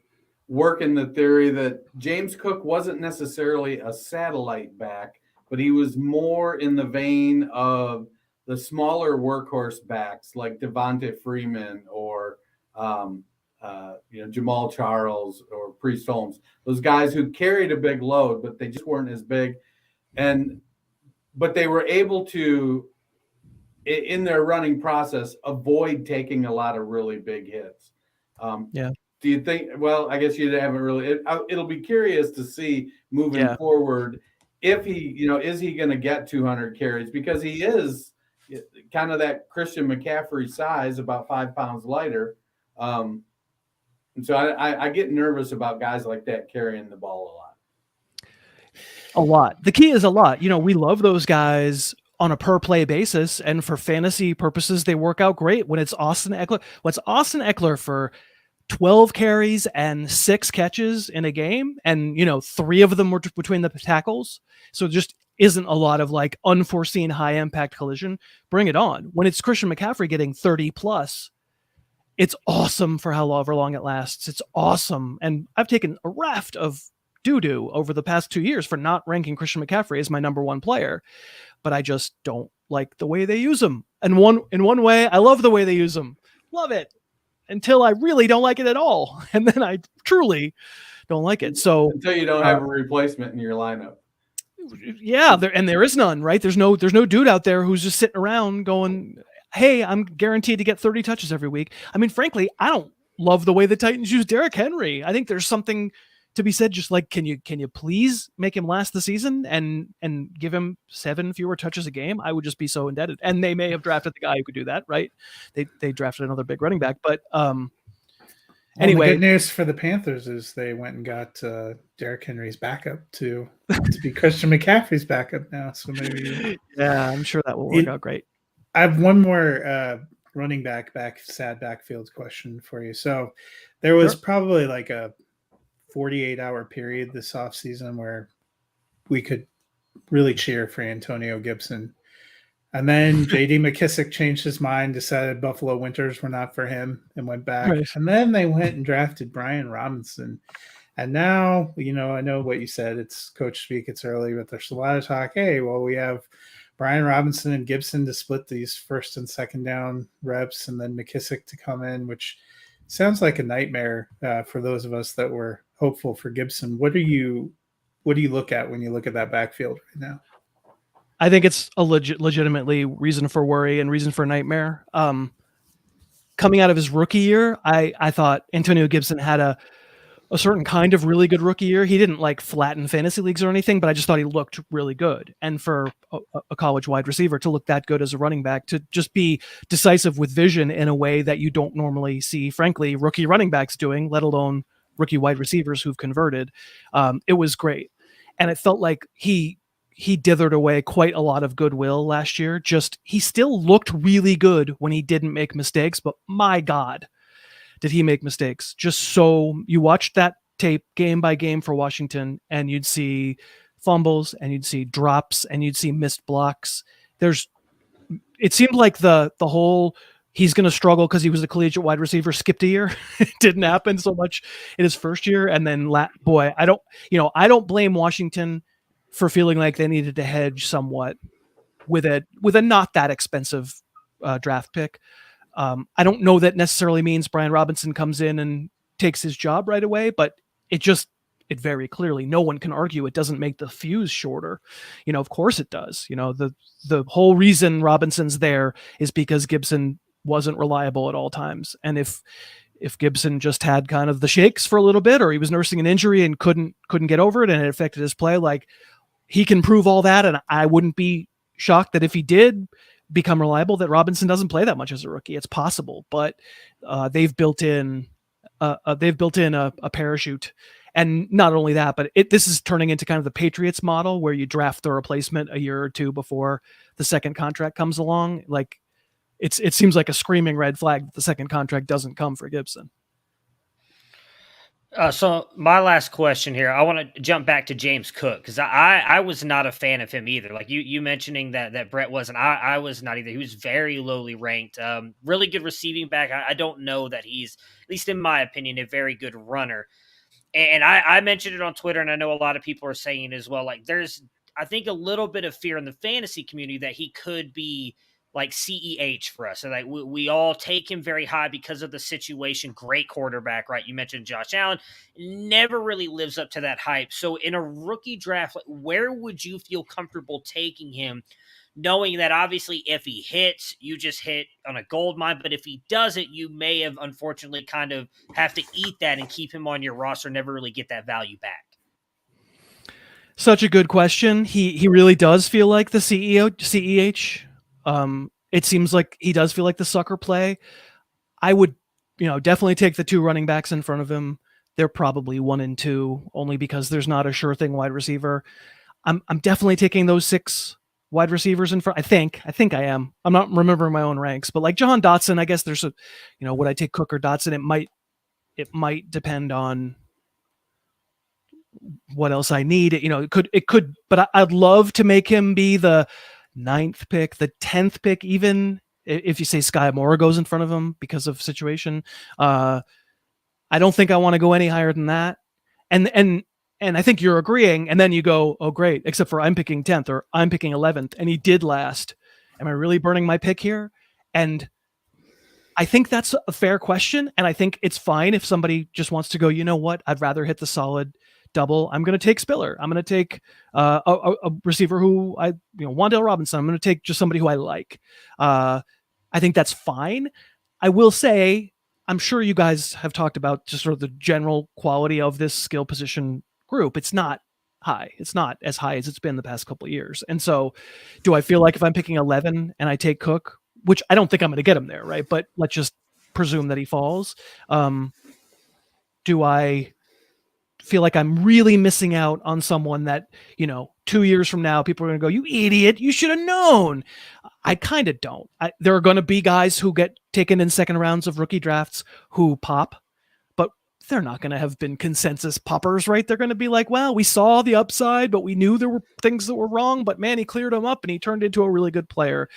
work in the theory that James Cook wasn't necessarily a satellite back, but he was more in the vein of the smaller workhorse backs like Devonta Freeman or Jamal Charles or Priest Holmes. Those guys who carried a big load, but they just weren't as big. But they were able to, in their running process, avoid taking a lot of really big hits. Do you think, well, I guess you haven't really, it'll be curious to see moving forward if he, is he going to get 200 carries? Because he is kind of that Christian McCaffrey size, about 5 pounds lighter. And so I get nervous about guys like that carrying the ball a lot. A lot. The key is a lot. We love those guys on a per play basis, and for fantasy purposes, they work out great when it's Austin Eckler. What's Austin Eckler for 12 carries and 6 catches in a game, and 3 of them were between the tackles. So just isn't a lot of like unforeseen high impact collision. Bring it on. When it's Christian McCaffrey getting 30 plus, it's awesome for however long it lasts. It's awesome. And I've taken a raft of doo-doo over the past 2 years for not ranking Christian McCaffrey as my number 1 player, but I just don't like the way they use him. And in one way, I love the way they use him. Love it. Until I really don't like it at all. And then I truly don't like it. So until you don't have a replacement in your lineup. Yeah, there is none, right? There's no dude out there who's just sitting around going, hey, I'm guaranteed to get 30 touches every week. I mean, frankly, I don't love the way the Titans use Derrick Henry. I think there's something to be said, just like, can you please make him last the season and give him 7 fewer touches a game? I would just be so indebted. And they may have drafted the guy who could do that, right? They drafted another big running back, but anyway, the good news for the Panthers is they went and got Derrick Henry's backup to be Christian McCaffrey's backup now. So maybe yeah, I'm sure that will work out great. I have one more running back sad backfield question for you. So there was probably like a 48-hour period this offseason where we could really cheer for Antonio Gibson. And then J.D. McKissick changed his mind, decided Buffalo Winters were not for him, and went back. Right. And then they went and drafted Brian Robinson. And now, I know what you said. It's coach speak. It's early, but there's a lot of talk. Hey, well, we have Brian Robinson and Gibson to split these first and second down reps, and then McKissick to come in, which sounds like a nightmare for those of us that were hopeful for Gibson. What do you look at when you look at that backfield right now? I think it's a legitimately reason for worry and reason for nightmare. Coming out of his rookie year, I thought Antonio Gibson had a certain kind of really good rookie year. He didn't like flatten fantasy leagues or anything, but I just thought he looked really good. And for a college wide receiver to look that good as a running back, to just be decisive with vision in a way that you don't normally see, frankly, rookie running backs doing, let alone rookie wide receivers who've converted, it was great. And it felt like he dithered away quite a lot of goodwill last year. He still looked really good when he didn't make mistakes, but my God, did he make mistakes? Just so you watched that tape game by game for Washington, and you'd see fumbles, and you'd see drops, and you'd see missed blocks. It seemed like the whole he's going to struggle because he was a collegiate wide receiver skipped a year. It didn't happen so much in his first year, and then I don't blame Washington for feeling like they needed to hedge somewhat with a not that expensive draft pick. I don't know that necessarily means Brian Robinson comes in and takes his job right away, but it very clearly, no one can argue it doesn't make the fuse shorter. Of course it does. The whole reason Robinson's there is because Gibson wasn't reliable at all times. And if Gibson just had kind of the shakes for a little bit, or he was nursing an injury and couldn't get over it and it affected his play, like, he can prove all that. And I wouldn't be shocked that if he did become reliable, that Robinson doesn't play that much as a rookie. It's possible, but they've built in a parachute. And not only that, but this is turning into kind of the Patriots model where you draft the replacement a year or two before the second contract comes along. Like, it seems like a screaming red flag that the second contract doesn't come for Gibson. So my last question here, I want to jump back to James Cook, because I was not a fan of him either. Like you mentioning that Brett wasn't, I was not either. He was very lowly ranked, really good receiving back. I don't know that he's, at least in my opinion, a very good runner. And I mentioned it on Twitter, and I know a lot of people are saying it as well. Like, there's, I think, a little bit of fear in the fantasy community that he could be like CEH for us. So like we all take him very high because of the situation. Great quarterback, right? You mentioned Josh Allen, never really lives up to that hype. So in a rookie draft, where would you feel comfortable taking him, knowing that obviously if he hits, you just hit on a gold mine, but if he doesn't, you may have unfortunately kind of have to eat that and keep him on your roster, never really get that value back? Such a good question. He really does feel like the CEH. it seems like he does feel like the sucker play. I would, definitely take the 2 running backs in front of him. They're probably 1 and 2 only because there's not a sure thing wide receiver. I'm definitely taking those 6 wide receivers in front. I think I am. I'm not remembering my own ranks, but like Jahan Dotson, I guess there's a, would I take Cook or Dotson? It might depend on what else I need. It could, but I'd love to make him be the 9th pick, the 10th pick, even if you say Sky Moore goes in front of him because of situation. I don't think I want to go any higher than that. And I think you're agreeing. And then you go, oh, great, except for I'm picking 10th or I'm picking 11th. And he did last. Am I really burning my pick here? And I think that's a fair question. And I think it's fine if somebody just wants to go, you know what, I'd rather hit the solid double. I'm going to take Spiller. I'm going to take a receiver who Wan'Dale Robinson. I'm going to take just somebody who I like. I think that's fine. I will say, I'm sure you guys have talked about just sort of the general quality of this skill position group. It's not high. It's not as high as it's been the past couple of years. And so do I feel like if I'm picking 11 and I take Cook, which I don't think I'm going to get him there, right? But let's just presume that he falls. Do I feel like I'm really missing out on someone that, 2 years from now, people are going to go, you idiot, you should have known. I kind of don't. There are going to be guys who get taken in second rounds of rookie drafts who pop, but they're not going to have been consensus poppers, right? They're going to be like, well, we saw the upside, but we knew there were things that were wrong, but man, he cleared them up and he turned into a really good player.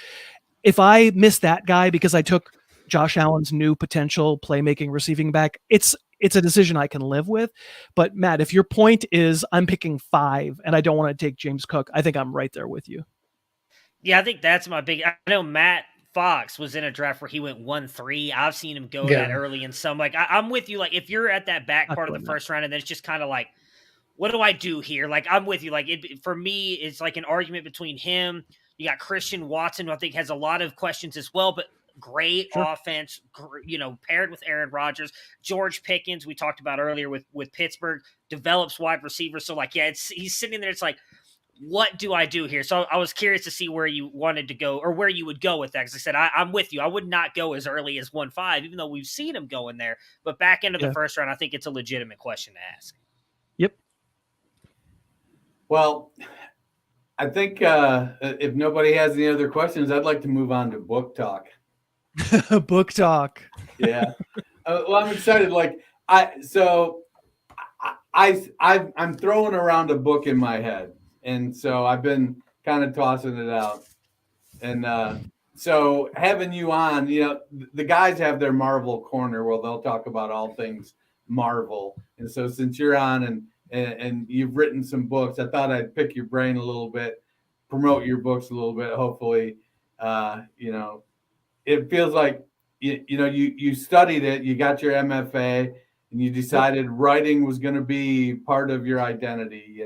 If I miss that guy because I took Josh Allen's new potential playmaking receiving back, it's a decision I can live with. But Matt, if your point is I'm picking 5 and I don't want to take James Cook, I think I'm right there with you. Yeah, I think that's my big. I know Matt Fox was in a draft where he went 1-3. I've seen him go that early in some. Like I'm with you. Like if you're at that back part of the first round and then it's just kind of like, what do I do here? Like I'm with you. Like for me, it's like an argument between him. You got Christian Watson, who I think has a lot of questions as well, but great offense, paired with Aaron Rodgers. George Pickens, we talked about earlier with Pittsburgh, develops wide receivers. So like, yeah, he's sitting there. It's like, what do I do here? So I was curious to see where you wanted to go or where you would go with that. Because I said, I'm with you. I would not go as early as 1-5, even though we've seen him go in there. But back into the first round, I think it's a legitimate question to ask. Yep. Well, I think if nobody has any other questions, I'd like to move on to book talk. Book talk. Yeah. Well, I'm excited. Like I'm throwing around a book in my head, and so I've been kind of tossing it out. And so having you on, the guys have their Marvel corner where they'll talk about all things Marvel. And so since you're on and you've written some books, I thought I'd pick your brain a little bit, promote your books a little bit. Hopefully, it feels like, you studied it, you got your MFA, and you decided writing was going to be part of your identity.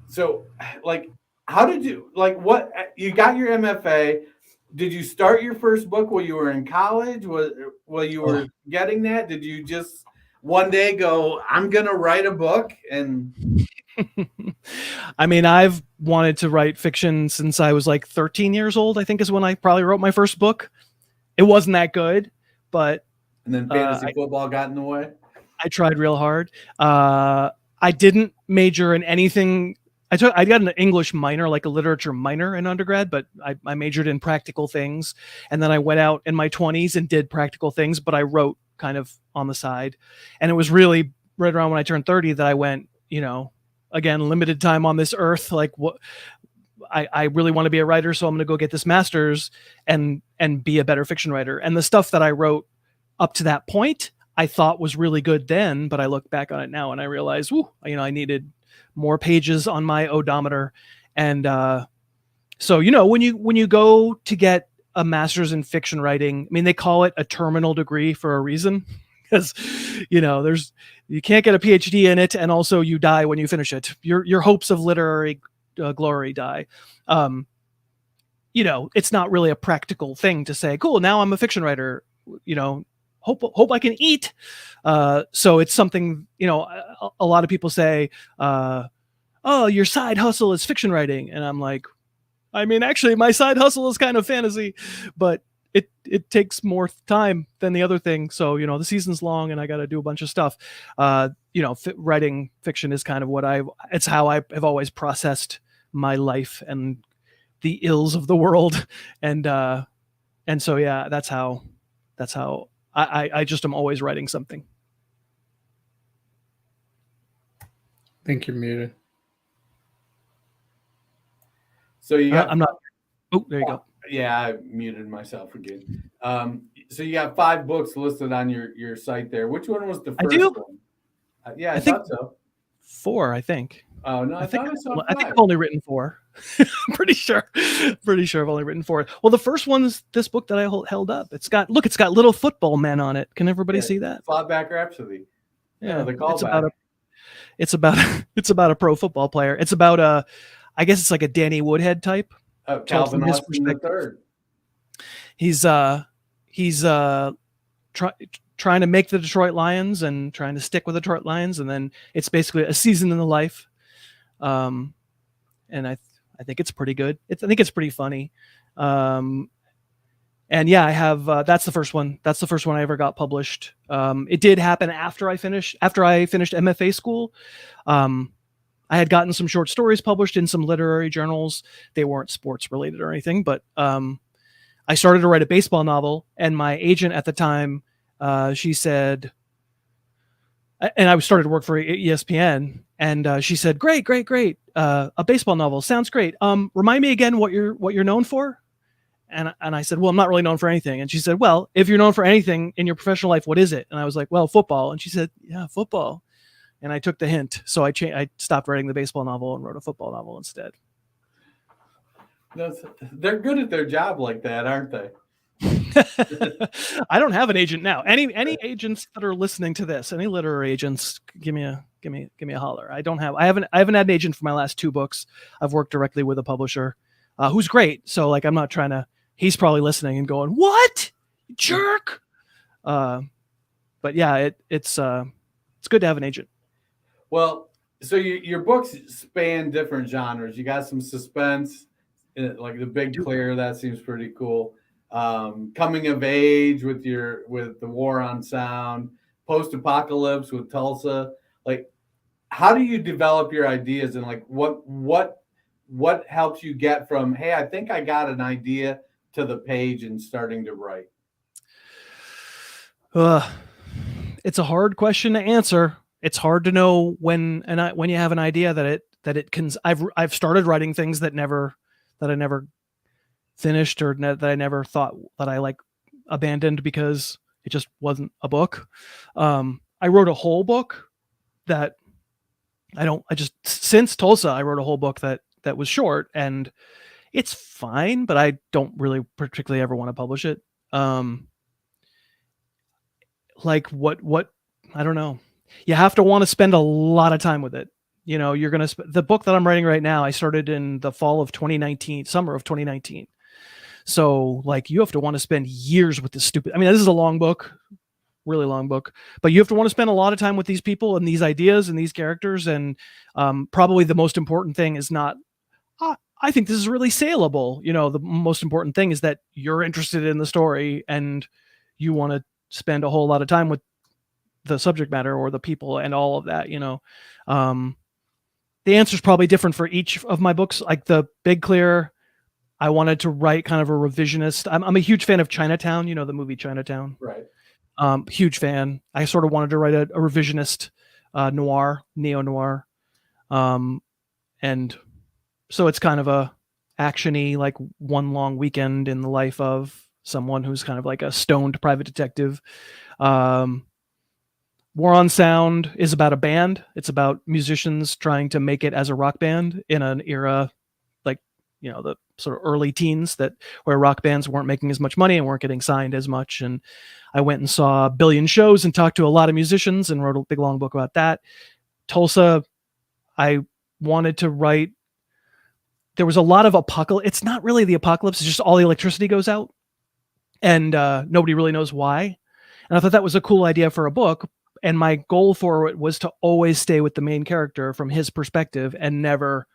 So like, how did you, like, what, you got your MFA? Did you start your first book while you were in college? While you were getting that? Did you just one day go, I'm going to write a book? And I mean, I've wanted to write fiction since I was like 13 years old, I think is when I probably wrote my first book. It wasn't that good, but. And then fantasy football got in the way? I tried real hard. I didn't major in anything. I got an English minor, like a literature minor in undergrad, but I majored in practical things. And then I went out in my 20s and did practical things, but I wrote kind of on the side. And it was really right around when I turned 30 that I went, again, limited time on this earth. Like what I really want to be a writer. So I'm going to go get this master's and be a better fiction writer. And the stuff that I wrote up to that point, I thought was really good then, but I look back on it now and I realized, I needed more pages on my odometer. And so, when you go to get a master's in fiction writing, I mean, they call it a terminal degree for a reason, because, you can't get a PhD in it. And also you die when you finish it. Your hopes of literary glory die. It's not really a practical thing to say, cool, now I'm a fiction writer, hope I can eat. So it's something, a lot of people say, oh, your side hustle is fiction writing. And I'm like, I mean, actually, my side hustle is kind of fantasy, but it takes more time than the other thing. So, the season's long and I got to do a bunch of stuff. Writing fiction is kind of it's how I have always processed my life and the ills of the world. And so, yeah, that's how I just am always writing something. I think you're muted. So you got I'm not. Oh, there you go. Yeah, I muted myself again. So you got 5 books listed on your site there. Which one was the first one? Yeah, I thought so. 4, I think. Oh no, I thought I saw 5. I think I've only written 4. Pretty sure I've only written 4. Well, the first one's this book that I held up. It's got little football men on it. Can everybody see that? Flatback Rhapsody. Yeah, the callback. It's about a pro football player. It's about I guess it's like a Danny Woodhead type. Calvin Austin III. He's trying to make the Detroit Lions and trying to stick with the Detroit Lions, and then it's basically a season in the life. And I think it's pretty good. I think it's pretty funny. And yeah, I have that's the first one. That's the first one I ever got published. It did happen after I finished MFA school. I had gotten some short stories published in some literary journals. They weren't sports related or anything, but I started to write a baseball novel, and my agent at the time, she said, and I started to work for ESPN, and she said, "Great. A baseball novel sounds great. Remind me again what you're known for." And I said, "Well, I'm not really known for anything." And she said, "Well, if you're known for anything in your professional life, what is it?" And I was like, "Well, football." And she said, "Yeah, football." And I took the hint. So I stopped writing the baseball novel and wrote a football novel instead. They're good at their job like that, aren't they? I don't have an agent now. Any agents that are listening to this, any literary agents, give me a holler. I haven't had an agent for my last 2 books. I've worked directly with a publisher who's great. So like, I'm not trying to, he's probably listening and going, "What, jerk?" But yeah, it's good to have an agent. Well, so your books span different genres. You got some suspense, like The Big Clear. That seems pretty cool. Coming of age with the War on Sound, post-apocalypse with Tulsa. Like, how do you develop your ideas, and like what helps you get from, hey, I think I got an idea, to the page and starting to write? It's a hard question to answer. It's hard to know when you have an idea that it can. I've started writing things that I never finished, or that I never thought that I like abandoned because it just wasn't a book. I wrote a whole book that since Tulsa, I wrote a whole book that was short, and it's fine, but I don't really particularly ever want to publish it. Like what I don't know. You have to want to spend a lot of time with it. You're going to the book that I'm writing right now, I started in the summer of 2019. So like, you have to want to spend years with this stupid, this is a long book, really long book, but you have to want to spend a lot of time with these people and these ideas and these characters. And probably the most important thing is not, I think this is really saleable. The most important thing is that you're interested in the story and you want to spend a whole lot of time with the subject matter or the people and all of that. The answer is probably different for each of my books. Like The Big Clear, I wanted to write kind of a revisionist. I'm a huge fan of Chinatown, the movie Chinatown. Right. Huge fan. I sort of wanted to write a revisionist neo-noir. And so it's kind of a action-y, like one long weekend in the life of someone who's kind of like a stoned private detective. War on Sound is about a band. It's about musicians trying to make it as a rock band in an era like, the sort of early teens, where rock bands weren't making as much money and weren't getting signed as much. And I went and saw a billion shows and talked to a lot of musicians and wrote a big long book about that. Tulsa, I wanted to write. There was a lot of apocalypse. It's not really the apocalypse. It's just all the electricity goes out and nobody really knows why. And I thought that was a cool idea for a book. And my goal for it was to always stay with the main character from his perspective and never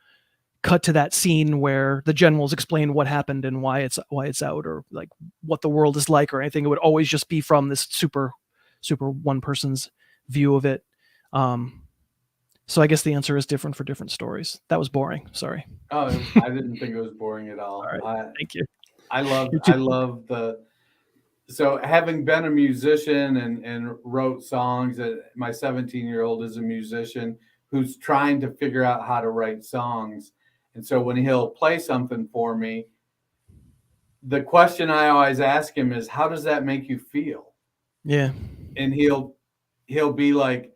cut to that scene where the generals explain what happened and why it's out, or like what the world is like or anything. It would always just be from this super one person's view of it. So I guess the answer is different for different stories. That was boring. Sorry. Oh, I didn't think it was boring at all. All right. Thank you. I love so having been a musician and wrote songs, my 17-year-old is a musician who's trying to figure out how to write songs. And so when he'll play something for me, the question I always ask him is, how does that make you feel? Yeah. And he'll be like,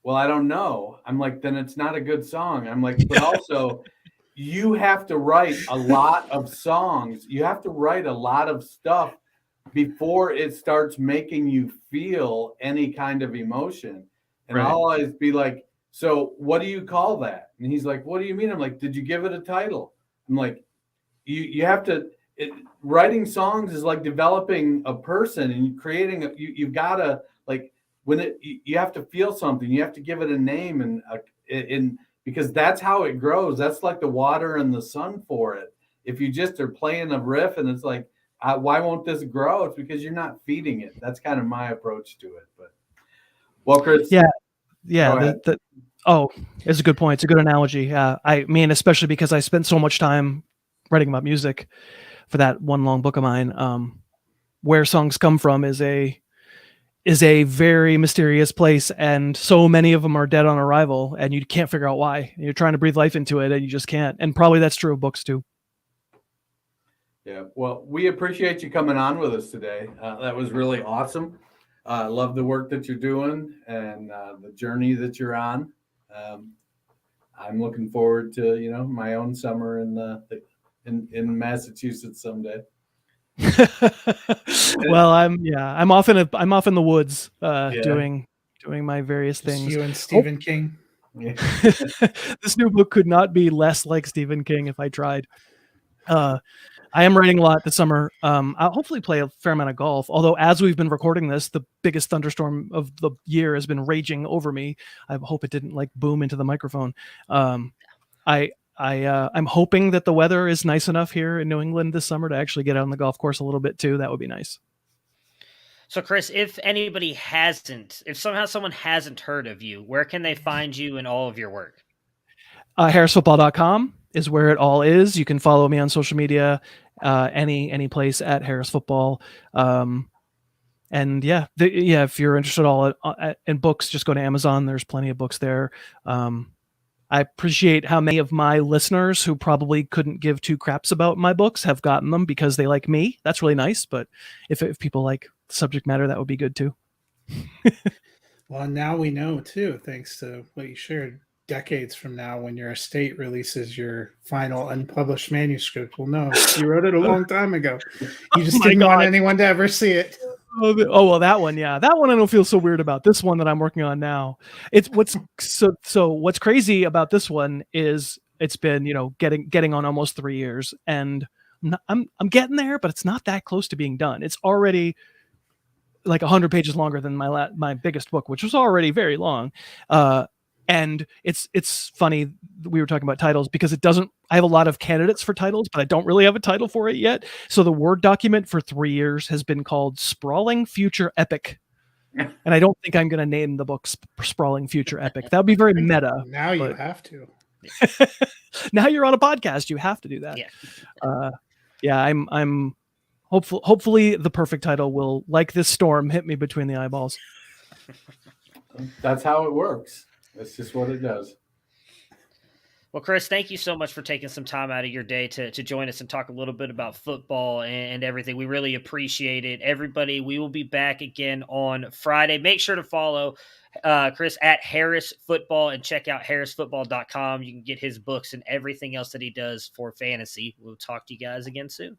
well, I don't know. I'm like, then it's not a good song. I'm like, but also you have to write a lot of songs. You have to write a lot of stuff before it starts making you feel any kind of emotion. And Right. I'll always be like, so what do you call that? And he's like, what do you mean? I'm like, did you give it a title? I'm like, you have to, writing songs is like developing a person and creating, you've got to, like, when you have to feel something, you have to give it a name, and because that's how it grows. That's like the water and the sun for it. If you just are playing a riff and it's like, why won't this grow? It's because you're not feeding it. That's kind of my approach to it. But well, Chris, yeah, it's a good point. It's a good analogy. I mean, especially because I spent so much time writing about music for that one long book of mine. Where songs come from is a very mysterious place, and so many of them are dead on arrival, and you can't figure out why. You're trying to breathe life into it, and you just can't. And probably that's true of books too. Yeah, well, we appreciate you coming on with us today. That was really awesome. Love the work that you're doing and the journey that you're on. I'm looking forward to my own summer in Massachusetts someday. Well, I'm off in the woods doing my various things. You and Stephen King. Yeah. This new book could not be less like Stephen King if I tried. I am writing a lot this summer. I'll hopefully play a fair amount of golf. Although, as we've been recording this, the biggest thunderstorm of the year has been raging over me. I hope it didn't like boom into the microphone. I'm hoping that the weather is nice enough here in New England this summer to actually get out on the golf course a little bit too. That would be nice. So, Chris, if somehow someone hasn't heard of you, where can they find you and all of your work? HarrisFootball.com is where it all is. You can follow me on social media, any place at Harris Football. And if you're interested at all in books, just go to Amazon. There's plenty of books there. I appreciate how many of my listeners who probably couldn't give two craps about my books have gotten them because they like me. That's really nice. But if people like the subject matter, that would be good too. Well, now we know too, thanks to what you shared. Decades from now, when your estate releases your final unpublished manuscript, we'll know you wrote it a long time ago. You just didn't want anyone to ever see it. Oh well, that one, yeah, that one I don't feel so weird about. This one that I'm working on now, what's crazy about this one is it's been getting on almost 3 years, and I'm getting there, but it's not that close to being done. It's already like 100 pages longer than my biggest book, which was already very long. And it's funny we were talking about titles because I have a lot of candidates for titles, but I don't really have a title for it yet. So the Word document for 3 years has been called Sprawling Future Epic. And I don't think I'm going to name the book Sprawling Future Epic. That would be very meta. Now you have to. Now you're on a podcast. You have to do that. Yeah. I'm hopefully the perfect title will, like this storm, hit me between the eyeballs. That's how it works. That's just what it does. Well, Chris, thank you so much for taking some time out of your day to join us and talk a little bit about football and everything. We really appreciate it. Everybody, we will be back again on Friday. Make sure to follow Chris at Harris Football and check out harrisfootball.com. You can get his books and everything else that he does for fantasy. We'll talk to you guys again soon.